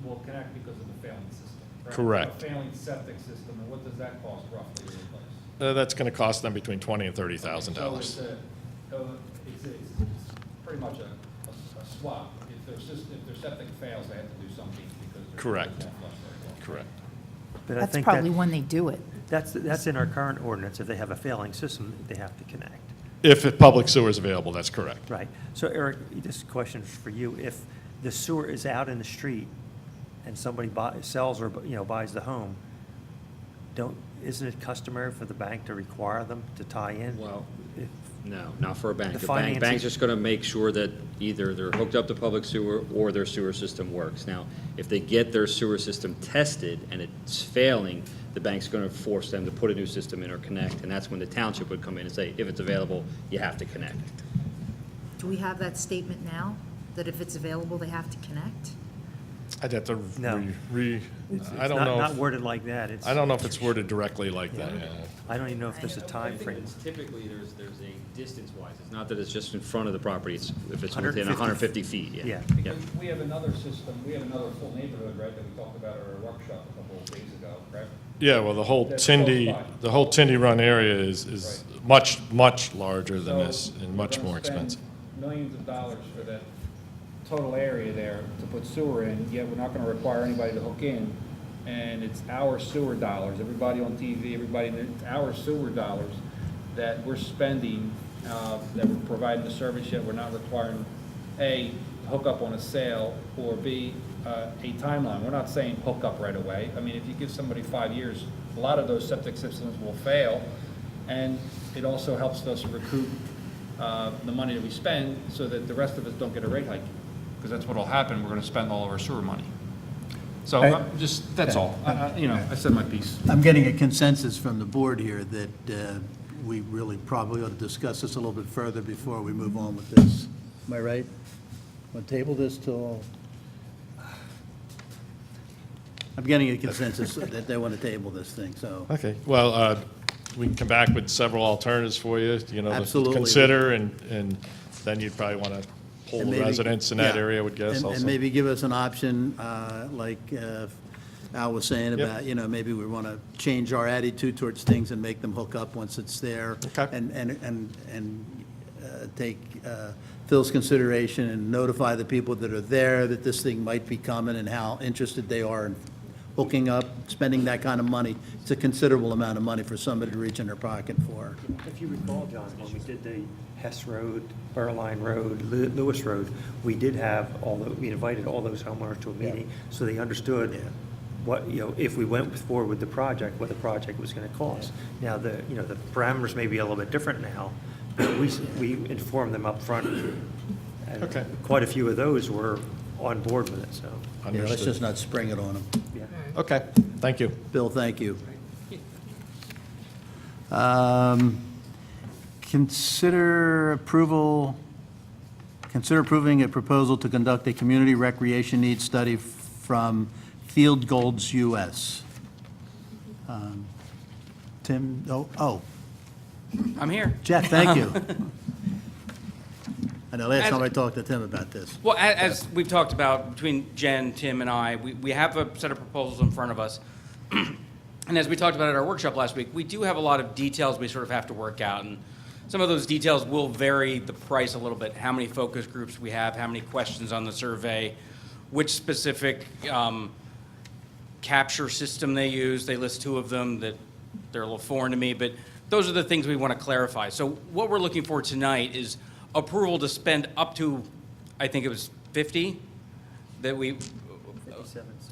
will connect because of the failing system. Right? Correct. A failing septic system, and what does that cost roughly to replace? That's going to cost them between $20,000 and $30,000. So it's pretty much a swap. If their septic fails, they have to do something because they're. Correct. Not flush very well. Correct. But I That's think probably when they do it. That's in our current ordinance. If they have a failing system, they have to connect. If public sewer is available, that's correct. Right. So Eric, this question is for you. If the sewer is out in the street and somebody sells or, buys the home, isn't it customary for the bank to require them to tie in? Well, If- no, not for a bank. The The financing- bank's just going to make sure that either they're hooked up to public sewer or their sewer system works. Now, if they get their sewer system tested and it's failing, the bank's going to force them to put a new system in or connect, and that's when the township would come in and say, if it's available, you have to connect. Do we have that statement now, that if it's available, they have to connect? I'd have to No. I don't know. Not worded like that. I don't know if it's worded directly like that, yeah. I don't even know if there's a time frame. It's typically, there's a distance-wise. It's not that it's just in front of the property. It's if it's within 150 150 feet, yeah. Yeah. Yep. We have another system, we have another full neighborhood, right, that we talked about at our workshop a couple of days ago, right? Yeah, well, the whole That's Tindy, close by. the whole Tindy Run area is much, much larger than this and much more expensive. Millions of dollars for that total area there to put sewer in, yet we're not gonna require anybody to hook in. And it's our sewer dollars, everybody on TV, everybody, it's our sewer dollars that we're spending, that we're providing the service, yet we're not requiring, A, hook up on a sale, or B, a timeline. We're not saying hook up right away. I mean, if you give somebody 5 years, a lot of those septic systems will fail, and it also helps us recoup the money that we spend so that the rest of us don't get a rate hike, because that's what'll happen. We're going to spend all of our sewer money. So that's all. I said my piece. I'm getting a consensus from the board here that we really probably ought to discuss this a little bit further before we move on with this. Am I right? Want to table this till? I'm getting a consensus that they want to table this thing, so. Okay, well, we can come back with several alternatives for you, to Absolutely. consider, and then you'd probably want to poll And the maybe- residents in that yeah. area, I would guess, And also. maybe give us an option, like Al was saying Yep. about, maybe we want to change our attitude towards things and make them hook up once it's there. Okay. And take Phil's consideration and notify the people that are there that this thing might be coming and how interested they are in hooking up, spending that kind of money. It's a considerable amount of money for somebody to reach in their pocket for. If you recall, John, when we did the Hess Road, Burline Road, Lewis Road, we did have we invited all those homeowners to a meeting, so they understood what, if we went forward with the project, what the project was going to cost. Now, the parameters may be a little bit different now, but we informed them up front, and Okay. quite a few of those were on board with it, so. Yeah, let's Understood. just not spring it on them. Yeah. Okay, thank you. Bill, thank you. Consider approving a proposal to conduct a community recreation needs study from Field Goals US. Tim, I'm here. Jeff, thank you. I know last time I talked to Tim about this. Well, as we've talked about between Jen, Tim, and I, we have a set of proposals in front of us. And as we talked about at our workshop last week, we do have a lot of details we sort of have to work out. And some of those details will vary the price a little bit. How many focus groups we have, how many questions on the survey, which specific capture system they use. They list 2 of them that they're a little foreign to me, but those are the things we want to clarify. So what we're looking for tonight is approval to spend up to, I think it was 50, that we,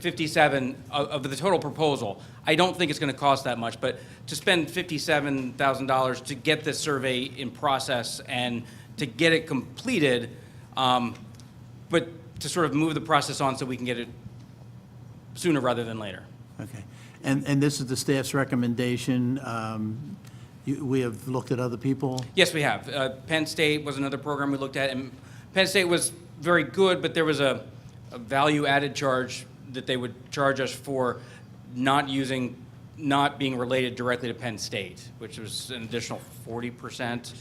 57 of the total proposal. I don't think it's going to cost that much, but to spend $57,000 to get this survey in process and to get it completed, but to sort of move the process on so we can get it sooner rather than later. Okay. And this is the staff's recommendation. We have looked at other people. Yes, we have. Penn State was another program we looked at, and Penn State was very good, but there was a value-added charge that they would charge us for not being related directly to Penn State, which was an additional 40%.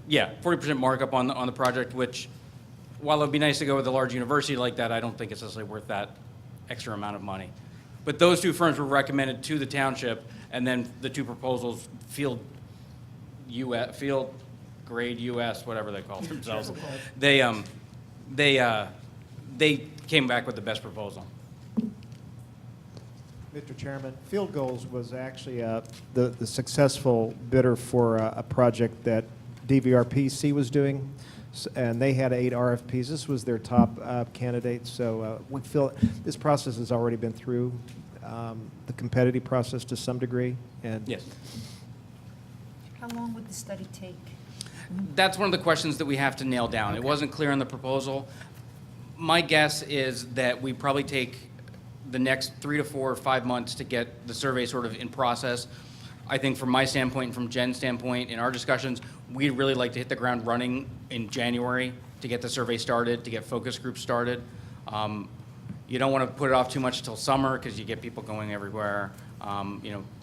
Yeah, 40% markup on the project, which, while it'd be nice to go with a large university like that, I don't think it's necessarily worth that extra amount of money. But those 2 firms were recommended to the township, and then the 2 proposals, Field Grade US, whatever they call themselves, they came back with the best proposal. Mr. Chairman, Field Goals was actually the successful bidder for a project that DVRPC was doing, and they had 8 RFPs. This was their top candidate, so we feel this process has already been through the competitive process to some degree. And Yes. How long would the study take? That's one of the questions that we have to nail down. It wasn't clear in the proposal. My guess is that we probably take the next 3 to 4 or 5 months to get the survey sort of in process. I think from my standpoint and from Jen's standpoint, in our discussions, we'd really like to hit the ground running in January to get the survey started, to get focus groups started. You don't want to put it off too much until summer because you get people going everywhere.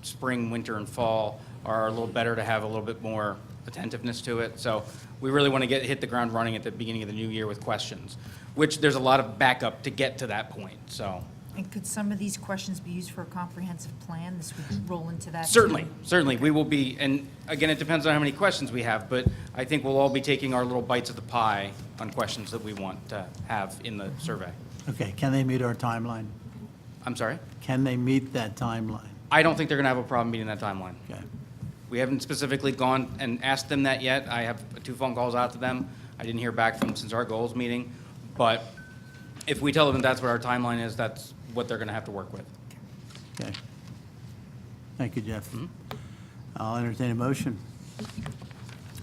Spring, winter, and fall are a little better to have a little bit more attentiveness to it. So we really want to hit the ground running at the beginning of the new year with questions, which there's a lot of backup to get to that point, so. And could some of these questions be used for a comprehensive plan? This would roll into that? Certainly, too? certainly. We will be, and again, it depends on how many questions we have, but I think we'll all be taking our little bites of the pie on questions that we want to have in the survey. Okay, can they meet our timeline? I'm sorry? Can they meet that timeline? I don't think they're going to have a problem meeting that timeline. Okay. We haven't specifically gone and asked them that yet. I have 2 phone calls out to them. I didn't hear back from them since our goals meeting. But if we tell them that's what our timeline is, that's what they're going to have to work with. Okay. Thank you, Jeff. I'll entertain a motion.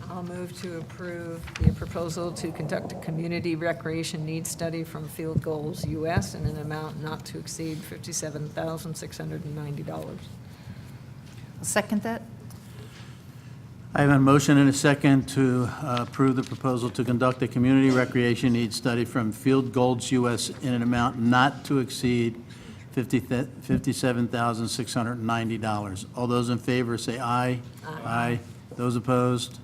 I'll move to approve the proposal to conduct a community recreation needs study from Field Goals US in an amount not to exceed $57,690. I'll second that. I have a motion and a second to approve the proposal to conduct a community recreation needs study from Field Goals US in an amount not to exceed $57,690. All those in favor say aye. Aye. Those opposed?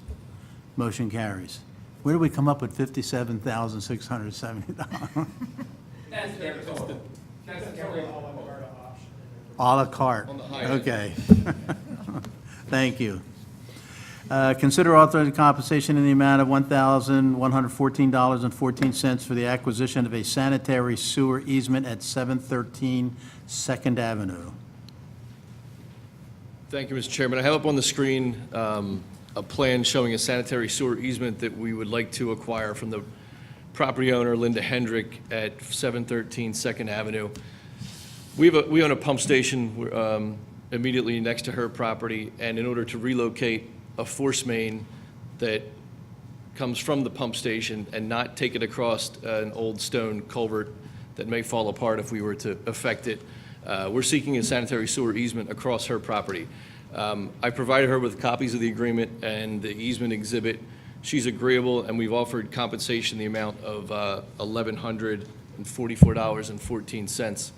Motion carries. Where do we come up with $57,670? That's the À la carte. On the high end. Okay. Thank you. Consider authorizing compensation in the amount of $1,114.14 for the acquisition of a sanitary sewer easement at 713 Second Avenue. Thank you, Mr. Chairman. I have up on the screen a plan showing a sanitary sewer easement that we would like to acquire from the property owner, Linda Hendrick, at 713 Second Avenue. We own a pump station immediately next to her property, and in order to relocate a force main that comes from the pump station and not take it across an old stone culvert that may fall apart if we were to affect it, we're seeking a sanitary sewer easement across her property. I provided her with copies of the agreement and the easement exhibit. She's agreeable, and we've offered compensation in the amount of $1,144.14.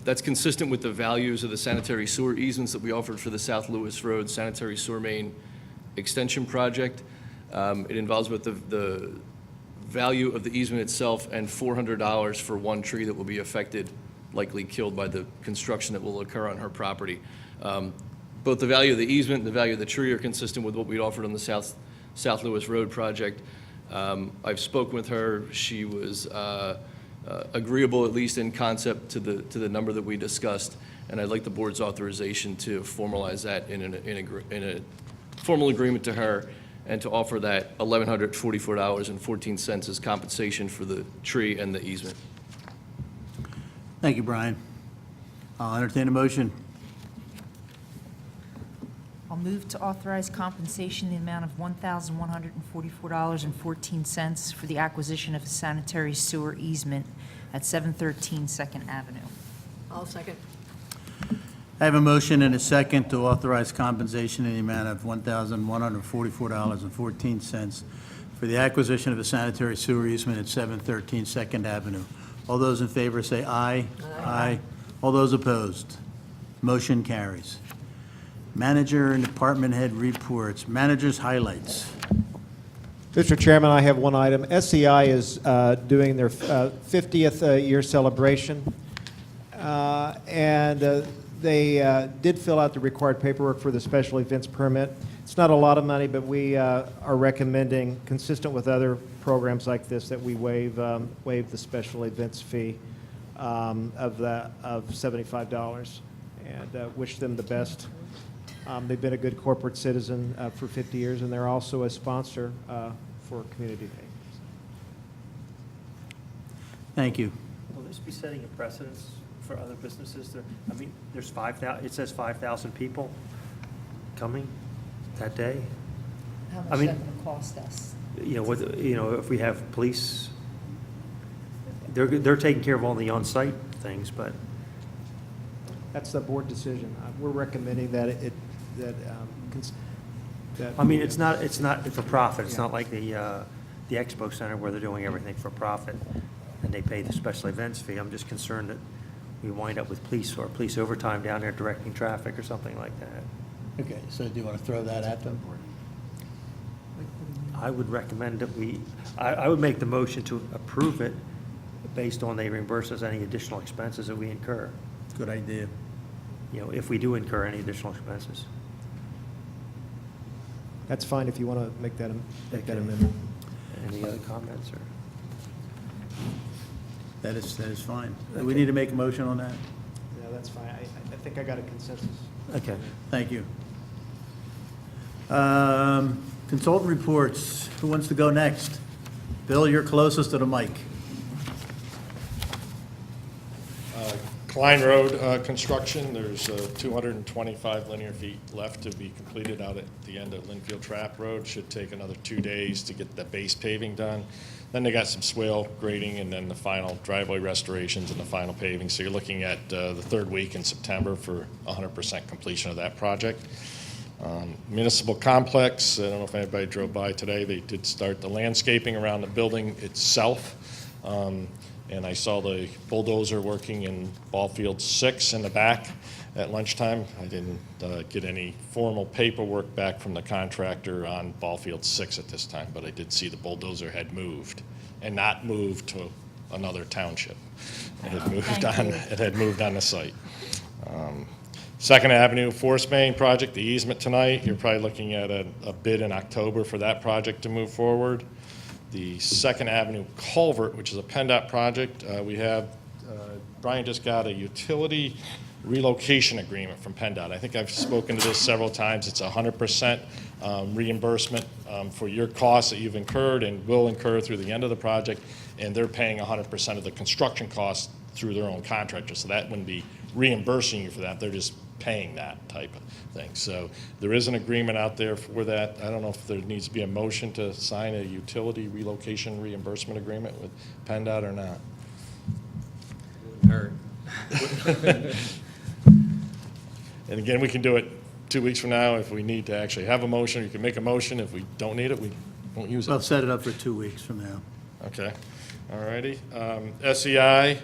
That's consistent with the values of the sanitary sewer easements that we offered for the South Lewis Road Sanitary Sewer Main Extension Project. It involves both the value of the easement itself and $400 for one tree that will be affected, likely killed by the construction that will occur on her property. Both the value of the easement and the value of the tree are consistent with what we offered on the South Lewis Road project. I've spoken with her. She was agreeable, at least in concept, to the number that we discussed, and I'd like the board's authorization to formalize that in a formal agreement to her, and to offer that $1,144.14 as compensation for the tree and the easement. Thank you, Brian. I'll entertain a motion. I'll move to authorize compensation in the amount of $1,144.14 for the acquisition of a sanitary sewer easement at 713 Second Avenue. I'll second. I have a motion and a second to authorize compensation in the amount of $1,144.14 for the acquisition of a sanitary sewer easement at 713 Second Avenue. All those in favor say aye. Aye. All those opposed? Motion carries. Manager and department head reports. Manager's highlights. Mr. Chairman, I have one item. SEI is doing their 50th year celebration, and they did fill out the required paperwork for the special events permit. It's not a lot of money, but we are recommending, consistent with other programs like this, that we waive the special events fee of $75, and wish them the best. They've been a good corporate citizen for 50 years, and they're also a sponsor for Community Day. Thank you. Will this be setting a precedence for other businesses? I mean, there's 5,000, it says 5,000 people coming that day. How I much is mean- that going to cost us? If we have police, they're taking care of all the on-site things, but That's the board decision. We're recommending that I mean, it's not for profit. It's not like the Expo Center where they're doing everything for profit and they pay the special events fee. I'm just concerned that we wind up with police overtime down there directing traffic or something like that. Okay, so do you want to throw that at them? I would recommend that I would make the motion to approve it based on they reimburse us any additional expenses that we incur. Good idea. If we do incur any additional expenses. That's fine if you want to make that amendment. Any other comments or? That is fine. Do we need to make a motion on that? Yeah, that's fine. I think I got a consensus. Okay. Thank you. Consultant reports. Who wants to go next? Bill, you're closest to the mic. Klein Road construction, there's 225 linear feet left to be completed out at the end of Linfield Trap Road. Should take another 2 days to get the base paving done. Then they got some swale grading and then the final driveway restorations and the final paving. So you're looking at the third week in September for 100% completion of that project. Municipal complex, I don't know if anybody drove by today, they did start the landscaping around the building itself. And I saw the bulldozer working in ball field 6 in the back at lunchtime. I didn't get any formal paperwork back from the contractor on ball field 6 at this time, but I did see the bulldozer had moved, and not moved to another township. It had moved on the site. Second Avenue Force Main project, the easement tonight, you're probably looking at a bid in October for that project to move forward. The Second Avenue culvert, which is a PennDOT project, we have, Brian just got a utility relocation agreement from PennDOT. I think I've spoken to this several times. It's 100% reimbursement for your costs that you've incurred and will incur through the end of the project, and they're paying 100% of the construction costs through their own contractor. So that wouldn't be reimbursing you for that. They're just paying that type of thing. So there is an agreement out there for that. I don't know if there needs to be a motion to sign a utility relocation reimbursement agreement with PennDOT or not. Heard. And again, we can do it 2 weeks from now if we need to actually have a motion. You can make a motion. If we don't need it, we won't use it. I'll set it up for 2 weeks from now. Okay. All righty. SEI,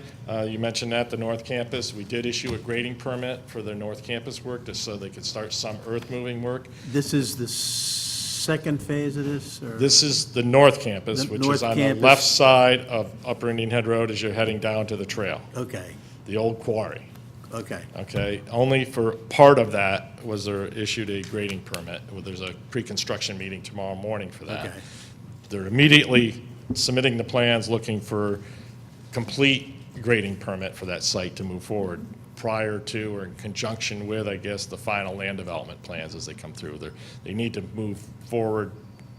you mentioned that, the North Campus. We did issue a grading permit for their North Campus work just so they could start some earth moving work. This is the second phase of this? Or? This is the North Campus, The which North is on Campus. the left side of Upper Indian Head Road as you're heading down to the trail, Okay, the old quarry. okay. Okay, only for part of that was there issued a grading permit. Well, there's a pre-construction meeting tomorrow morning for that. Okay. They're immediately submitting the plans, looking for complete grading permit for that site to move forward prior to or in conjunction with, I guess, the final land development plans as they come through. They need to move forward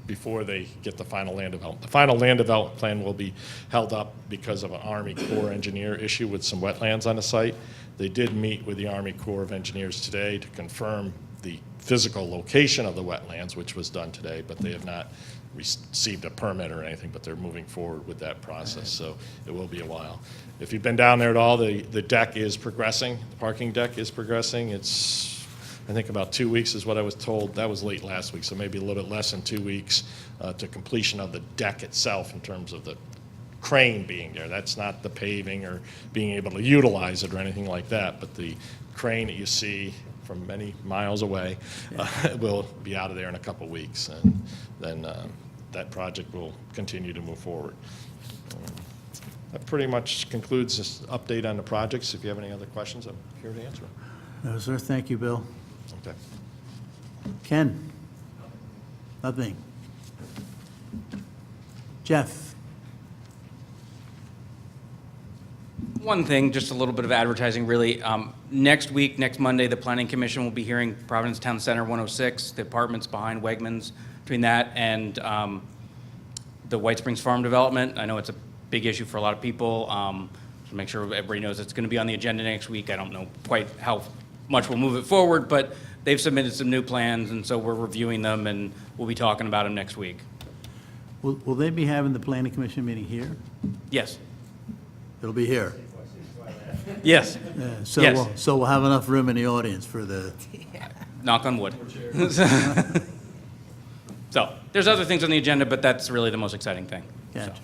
before they get the final land development. The final land development plan will be held up because of an Army Corps engineer issue with some wetlands on the site. They did meet with the Army Corps of Engineers today to confirm the physical location of the wetlands, which was done today, but they have not received a permit or anything, but they're moving forward with that process, so it will be a while. If you've been down there at all, the deck is progressing, the parking deck is progressing. It's, I think about 2 weeks is what I was told. That was late last week, so maybe a little bit less than 2 weeks to completion of the deck itself in terms of the crane being there. That's not the paving or being able to utilize it or anything like that, but the crane that you see from many miles away will be out of there in a couple weeks, and then that project will continue to move forward. That pretty much concludes this update on the projects. If you have any other questions, I'm here to answer them. No, sir, thank you, Bill. Okay. Ken? Nothing. Jeff? One thing, just a little bit of advertising, really. Next week, next Monday, the Planning Commission will be hearing Providence Town Center 106, the apartments behind Wegmans, between that and the White Springs Farm development. I know it's a big issue for a lot of people. To make sure everybody knows it's going to be on the agenda next week. I don't know quite how much we'll move it forward, but they've submitted some new plans, and so we're reviewing them, and we'll be talking about them next week. Will they be having the planning commission meeting here? Yes. It'll be here? Yes. So Yes. So we'll have enough room in the audience for the... Knock on wood. So, there's other things on the agenda, but that's really the most exciting thing. Gotcha.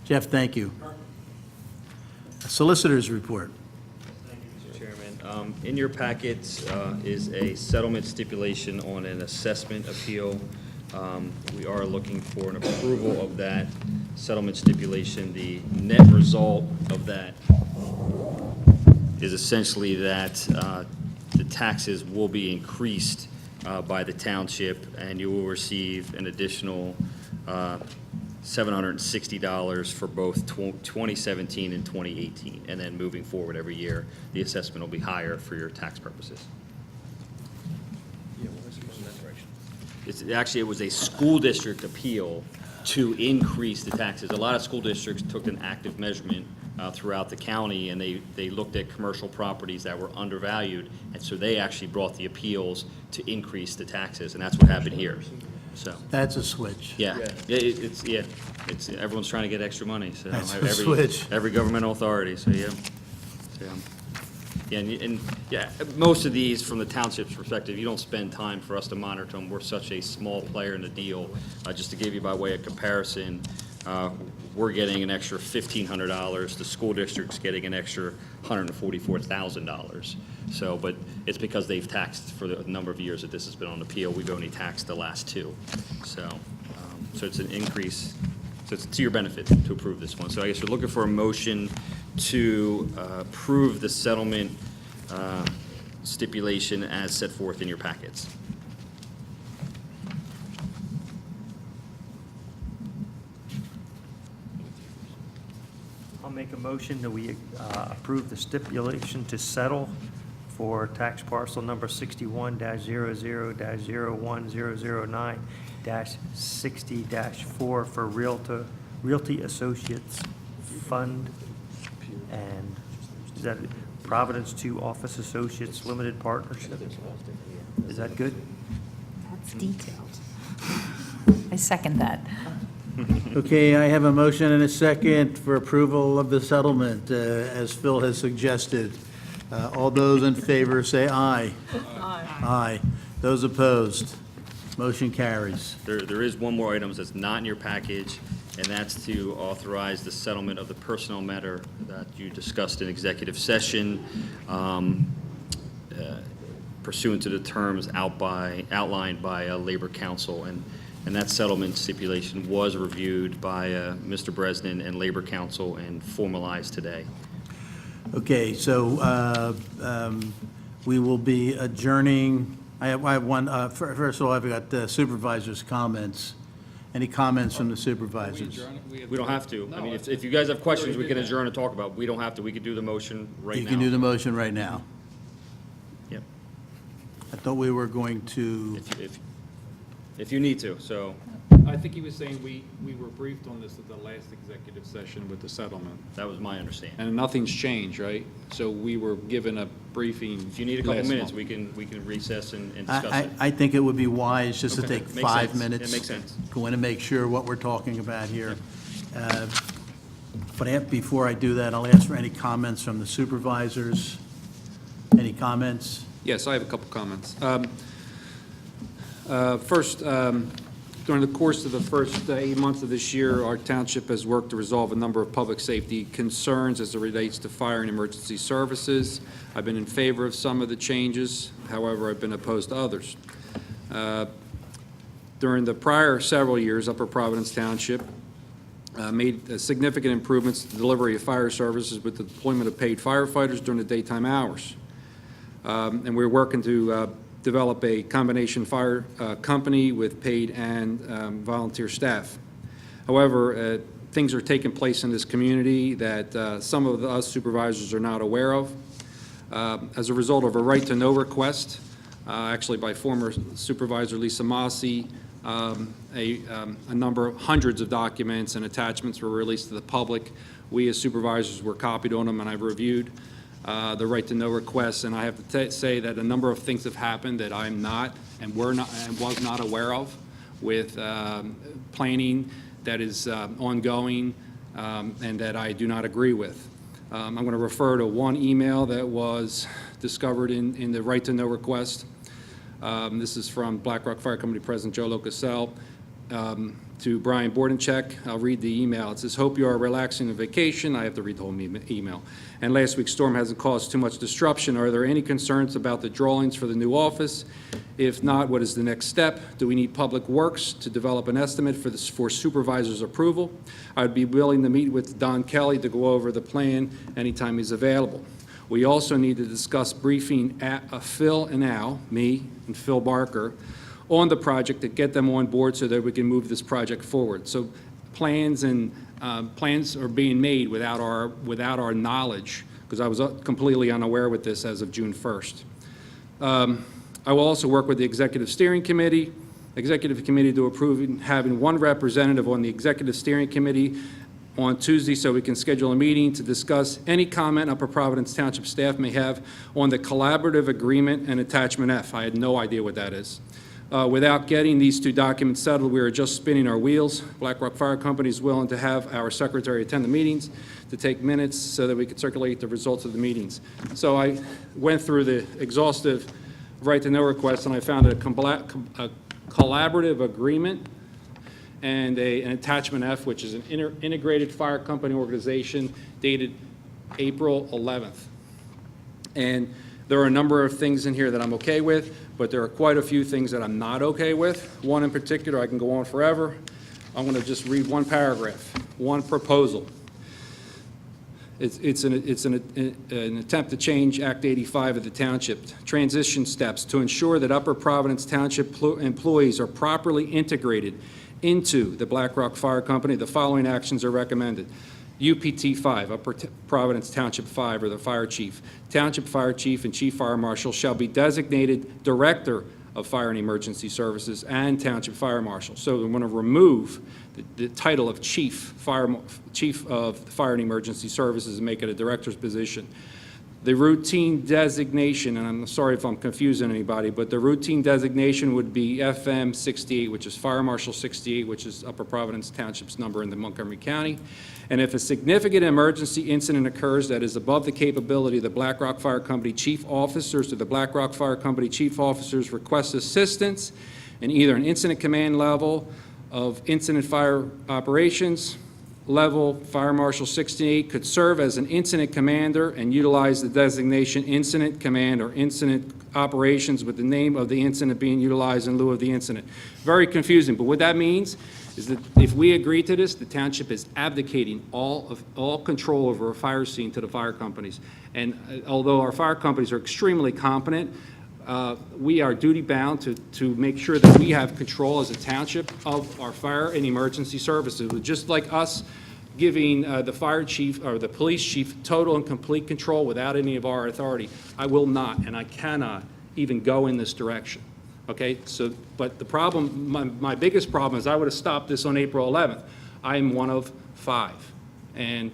Jeff, thank you. Solicitor's report. Mr. Chairman, in your packets is a settlement stipulation on an assessment appeal. We are looking for an approval of that settlement stipulation. The net result of that is essentially that the taxes will be increased by the township, and you will receive an additional $760 for both 2017 and 2018. And then moving forward every year, the assessment will be higher for your tax purposes. Actually, it was a school district appeal to increase the taxes. A lot of school districts took an active measurement throughout the county, and they looked at commercial properties that were undervalued, and so they actually brought the appeals to increase the taxes, and that's what happened here. So, That's a switch. yeah, it's everyone's trying to get extra money, so That's a switch. every governmental authority, so yeah. So, yeah, and most of these, from the township's perspective, you don't spend time for us to monitor them. We're such a small player in the deal. Just to give you by way of comparison, we're getting an extra $1,500. The school district's getting an extra $144,000. So, but it's because they've taxed for the number of years that this has been on appeal. We've only taxed the last 2. So, so it's an increase. So it's to your benefit to approve this one. So I guess you're looking for a motion to approve the settlement stipulation as set forth in your packets. I'll make a motion that we approve the stipulation to settle for tax parcel number 61-00-01009-60-4 for Realty Associates Fund, and is that Providence 2 Office Associates Limited Partnership? Is that good? That's detailed. I second that. Okay, I have a motion and a second for approval of the settlement, as Phil has suggested. All those in favor say aye. Aye. Aye. Those opposed? Motion carries. There is one more item that's not in your package, and that's to authorize the settlement of the personnel matter that you discussed in executive session pursuant to the terms outlined by Labor Council. And that settlement stipulation was reviewed by Mr. Bresnan and Labor Council and formalized today. Okay, so we will be adjourning. I have one, first of all, I've got supervisors' comments. Any comments from the supervisors? We don't have to. I mean, if you guys have questions, we can adjourn and talk about it. We don't have to. We could do the motion right now. You can do the motion right now. Yep. I thought we were going to, If you need to, so. I think he was saying we were briefed on this at the last executive session with the settlement. That was my understanding. And nothing's changed, right? So we were given a briefing. If you need a couple last minutes, month. we can recess and discuss it. I think it would be wise just to Okay. take Makes 5 sense. minutes. It makes sense. Go in and make sure what we're talking about here. But before I do that, I'll ask for any comments from the supervisors. Any comments? Yes, I have a couple comments. First, during the course of the first 8 months of this year, our township has worked to resolve a number of public safety concerns as it relates to fire and emergency services. I've been in favor of some of the changes, however, I've been opposed to others. During the prior several years, Upper Providence Township made significant improvements to the delivery of fire services with the deployment of paid firefighters during the daytime hours. And we're working to develop a combination fire company with paid and volunteer staff. However, things are taking place in this community that some of us supervisors are not aware of. As a result of a right-to-know request, actually by former Supervisor Lisa Mossy, a number of hundreds of documents and attachments were released to the public. We as supervisors were copied on them, and I've reviewed the right-to-know requests, and I have to say that a number of things have happened that I'm not and was not aware of with planning that is ongoing and that I do not agree with. I'm going to refer to one email that was discovered in the right-to-know request. This is from Black Rock Fire Company President Joe Locasell to Brian Bordencheck. I'll read the email. It says, "Hope you are relaxing on vacation." I have to read the whole email. "And last week's storm hasn't caused too much disruption. Are there any concerns about the drawings for the new office? If not, what is the next step? Do we need Public Works to develop an estimate for supervisor's approval? I'd be willing to meet with Don Kelly to go over the plan anytime he's available. We also need to discuss briefing Phil and Al, me and Phil Barker, on the project to get them on board so that we can move this project forward." So plans are being made without our knowledge, because I was completely unaware with this as of June 1st. I will also work with the Executive Steering Committee executive committee to approve having one representative on the executive steering committee on Tuesday so we can schedule a meeting to discuss any comment Upper Providence Township staff may have on the collaborative agreement and attachment F. I had no idea what that is. Without getting these two documents settled, we are just spinning our wheels. Black Rock Fire Company is willing to have our secretary attend the meetings to take minutes so that we could circulate the results of the meetings. So I went through the exhaustive right-to-know request, and I found a collaborative agreement and an attachment F, which is an integrated fire company organization dated April 11th. And there are a number of things in here that I'm okay with, but there are quite a few things that I'm not okay with. One in particular, I can go on forever. I'm going to just read one paragraph, one proposal. It's an attempt to change Act 85 of the township. Transition steps to ensure that Upper Providence Township employees are properly integrated into the Black Rock Fire Company. The following actions are recommended. UPT 5, Upper Providence Township 5, or the fire chief. Township fire chief and chief fire marshal shall be designated director of fire and emergency services and township fire marshal. So we want to remove the title of chief of fire and emergency services and make it a director's position. The routine designation, and I'm sorry if I'm confusing anybody, but the routine designation would be FM 68, which is Fire Marshal 68, which is Upper Providence Township's number in the Montgomery County. And if a significant emergency incident occurs that is above the capability of the Black Rock Fire Company chief officers, or the Black Rock Fire Company chief officers request assistance in either an incident command level of incident fire operations, level, Fire Marshal 68 could serve as an incident commander and utilize the designation incident command or incident operations with the name of the incident being utilized in lieu of the incident. Very confusing, but what that means is that if we agree to this, the township is abdicating all control over a fire scene to the fire companies. And although our fire companies are extremely competent, we are duty-bound to make sure that we have control as a township of our fire and emergency services. Just like us giving the fire chief or the police chief total and complete control without any of our authority, I will not and I cannot even go in this direction. Okay, so, but the problem, my biggest problem is I would have stopped this on April 11th. I'm one of 5. And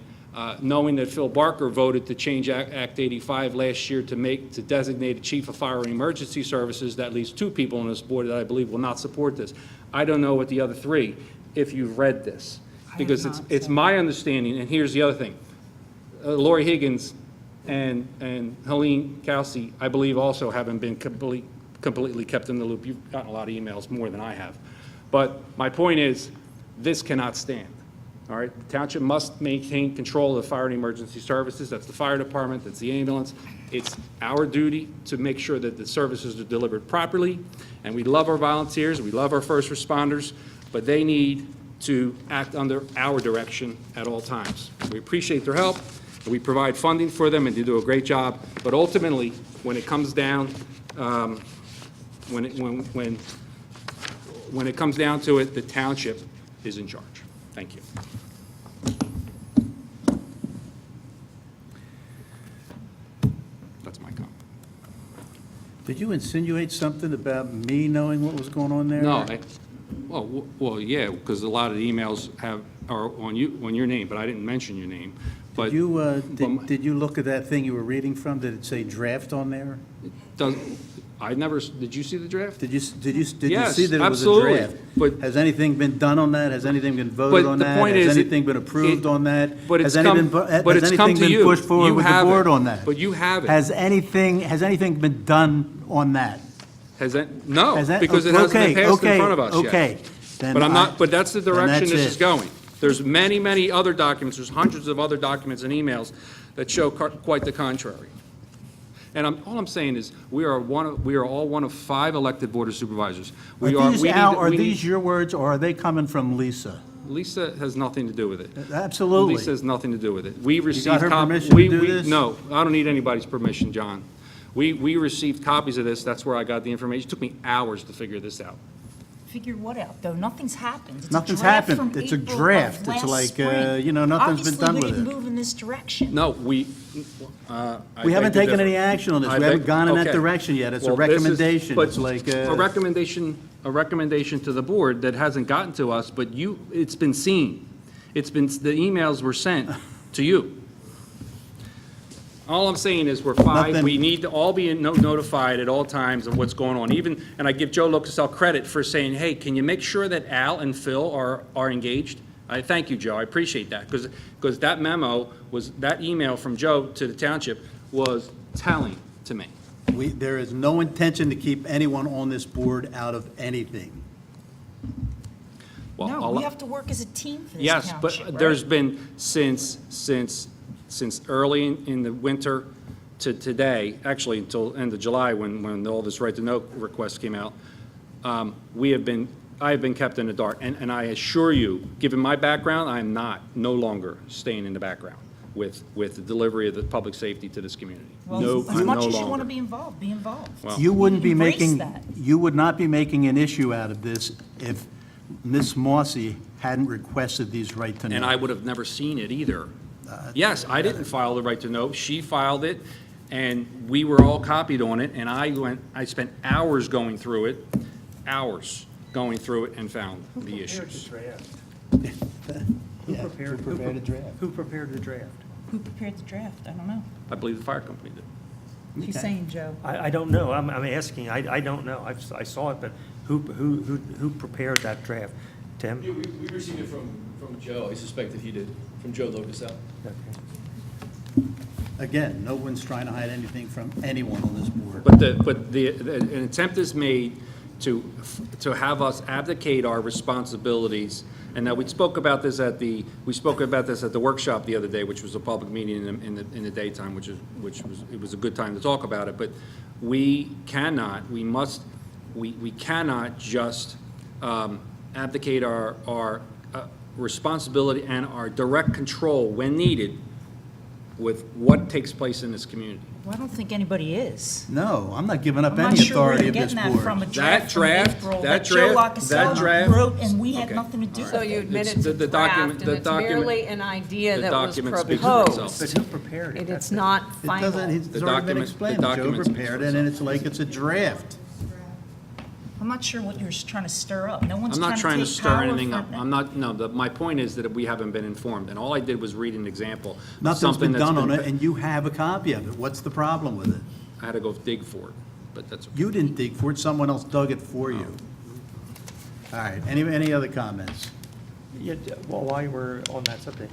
knowing that Phil Barker voted to change Act 85 last year to designate a chief of fire and emergency services, that leaves 2 people on this board that I believe will not support this. I don't know what the other 3, if you've read this, because it's my understanding, and here's the other thing. Lori Higgins and Helene Kelsey, I believe, also haven't been completely kept in the loop. You've gotten a lot of emails, more than I have. But my point is, this cannot stand. All right, the township must maintain control of the fire and emergency services. That's the fire department, that's the ambulance. It's our duty to make sure that the services are delivered properly. And we love our volunteers, we love our first responders, but they need to act under our direction at all times. We appreciate their help, and we provide funding for them, and they do a great job. But ultimately, when it comes down, when it comes down to it, the township is in charge. Thank you. That's my comment. Did you insinuate something about me knowing what was going on there? No, well, yeah, because a lot of the emails are on your name, but I didn't mention your name. But Did you look at that thing you were reading from? Did it say draft on there? Did you see the draft? Did you Yes, see that it absolutely. was a draft? But has anything been done on that? Has anything been voted on that? Has anything been approved on that? But has it's come to you. pushed forward You with the have board it. on that? But you have it. Has anything been done on that? No, because it hasn't been passed in front of us yet. Okay. But that's the direction this is it. going. There's many other documents, there's hundreds of other documents and emails that show quite the contrary. And all I'm saying is, we are all one of 5 elected Board of Supervisors. Are these your words, or are they coming from Lisa? Lisa has nothing to do with it. Absolutely. Lisa has nothing to do with it. We received got her permission to do this? No, I don't need anybody's permission, John. We received copies of this, that's where I got the information. It took me hours to figure this out. Figure what out, though? Nothing's happened. It's Nothing's a draft happened. from It's a April draft. of It's last like, spring. nothing's been done with Obviously, we it. didn't move in this direction. No, We haven't taken any action on this. We haven't gone in that direction yet. It's a recommendation. It's like. A recommendation a recommendation to the board that hasn't gotten to us, but it's been seen. The emails were sent to you. All I'm saying is we're five, Nothing- we need to all be notified at all times of what's going on. Even, and I give Joe Locasell credit for saying, hey, can you make sure that Al and Phil are engaged? I thank you, Joe, I appreciate that, because that memo that email from Joe to the township was telling to me. There is no intention to keep anyone on this board out of anything. Well, No, we have to work as a team for this yes, township, but there's right? been, since early in the winter to today, actually until end of July, when all this right to know request came out, I have been kept in the dark. And I assure you, given my background, I am no longer staying in the background with the delivery of the public safety to this community. Well, as much as you want to longer. be involved, be involved. Well- You wouldn't be Embrace making, that. you would not be making an issue out of this if Ms. Mossy hadn't requested these right to know. And I would have never seen it either. Yes, I didn't file the right to know. She filed it, and we were all copied on it, and I spent hours going through it, and found the issues. Who prepared the draft? Who prepared the draft? Who prepared the draft? I don't know. I believe the fire company did. She's saying, Joe. I don't know. I'm asking. I don't know. I saw it, but who prepared that draft? Tim? We received it from Joe. I suspect that he did, from Joe Locasell. Okay. Again, no one's trying to hide anything from anyone on this board. But an attempt is made to have us abdicate our responsibilities. And now we spoke about this at the workshop the other day, which was a public meeting in the daytime, which was a good time to talk about it. But we cannot just abdicate our responsibility and our direct control when needed with what takes place in this community. Well, I don't think anybody is. No, I'm not giving up I'm not any sure where authority you're of this getting that from, a board. draft from April that Joe Locasell wrote, and we had Okay. nothing to do with So you it. admit It's it's a the draft, document- and the it's document- merely an idea the that was document speaks for itself. proposed. But who prepared it? It's not It final. doesn't, it's The already been document- explained. the Joe document speaks prepared for it, and it's like it's a draft. I'm not sure what you're trying to stir up. No one's I'm not trying to take stir power anything up. from I'm not, no, my point is that we haven't been informed, and all I did was read an example of Nothing's something been that's done on it, and you have a copy of it. What's the problem with it? I had to go dig for it, but that's okay. You didn't dig for it, someone else dug it for you. All right, any other comments? Yeah, well, while we're on that subject,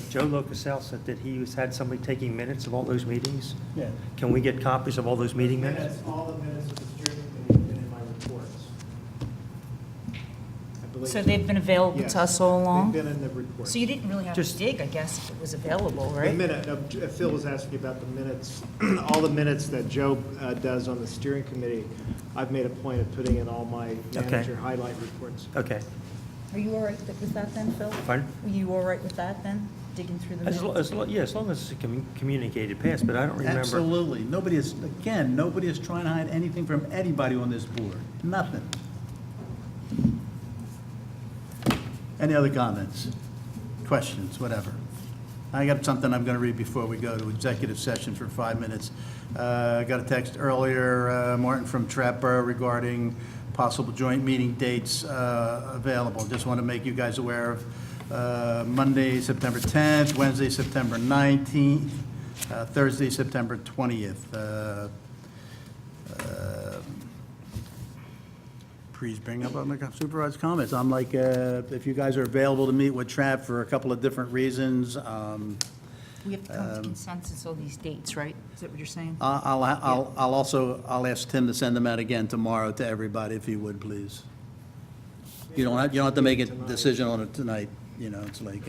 Joe Locasell said that he had somebody taking minutes of all those meetings. Yeah. Can we get copies of all those meeting minutes? Minutes, all the minutes of the steering committee and in my reports. I believe So they've been available Yes, to us all along? They've been in the reports. So you didn't really have to Just- dig, I guess, if it was available, The right? minute, Phil was asking about the minutes, all the minutes that Joe does on the steering committee, I've made a point of putting in all my manager highlight reports. Okay. Are you all right with that then, Phil? Pardon? Were you all right with that then, digging through the As minutes? long as it's communicated past, but I don't remember. Absolutely. Nobody is trying to hide anything from anybody on this board. Nothing. Any other comments, questions, whatever? I got something I'm going to read before we go to executive session for 5 minutes. I got a text earlier, Martin from Trapboro, regarding possible joint meeting dates available. Just want to make you guys aware of Monday, September 10th, Wednesday, September 19th, Thursday, September 20th. Please bring up on the supervisor's comments. I'm like, if you guys are available to meet with Trap for a couple of different reasons, We have to come to consensus on these dates, right? Is that what you're saying? I'll ask Tim to send them out again tomorrow to everybody, if he would, please. You don't have to make a decision on it tonight, you know, it's like,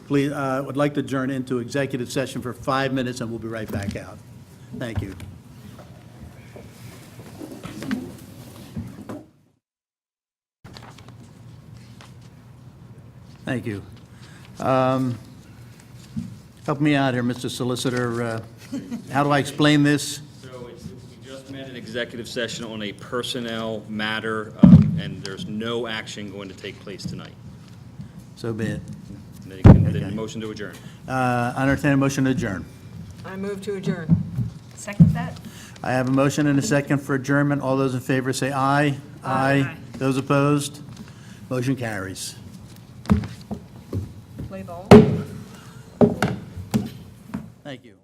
please, would like to adjourn into executive session for 5 minutes, and we'll be right back out. Thank you. Thank you. Help me out here, Mr. Solicitor. How do I explain this? So we just met an executive session on a personnel matter, and there's no action going to take place tonight. So be it. Then motion to adjourn. I entertain a motion to adjourn. I move to adjourn. Second that? I have a motion and a second for adjournment. All those in favor say aye. Aye. Those opposed? Motion carries. Play ball. Thank you.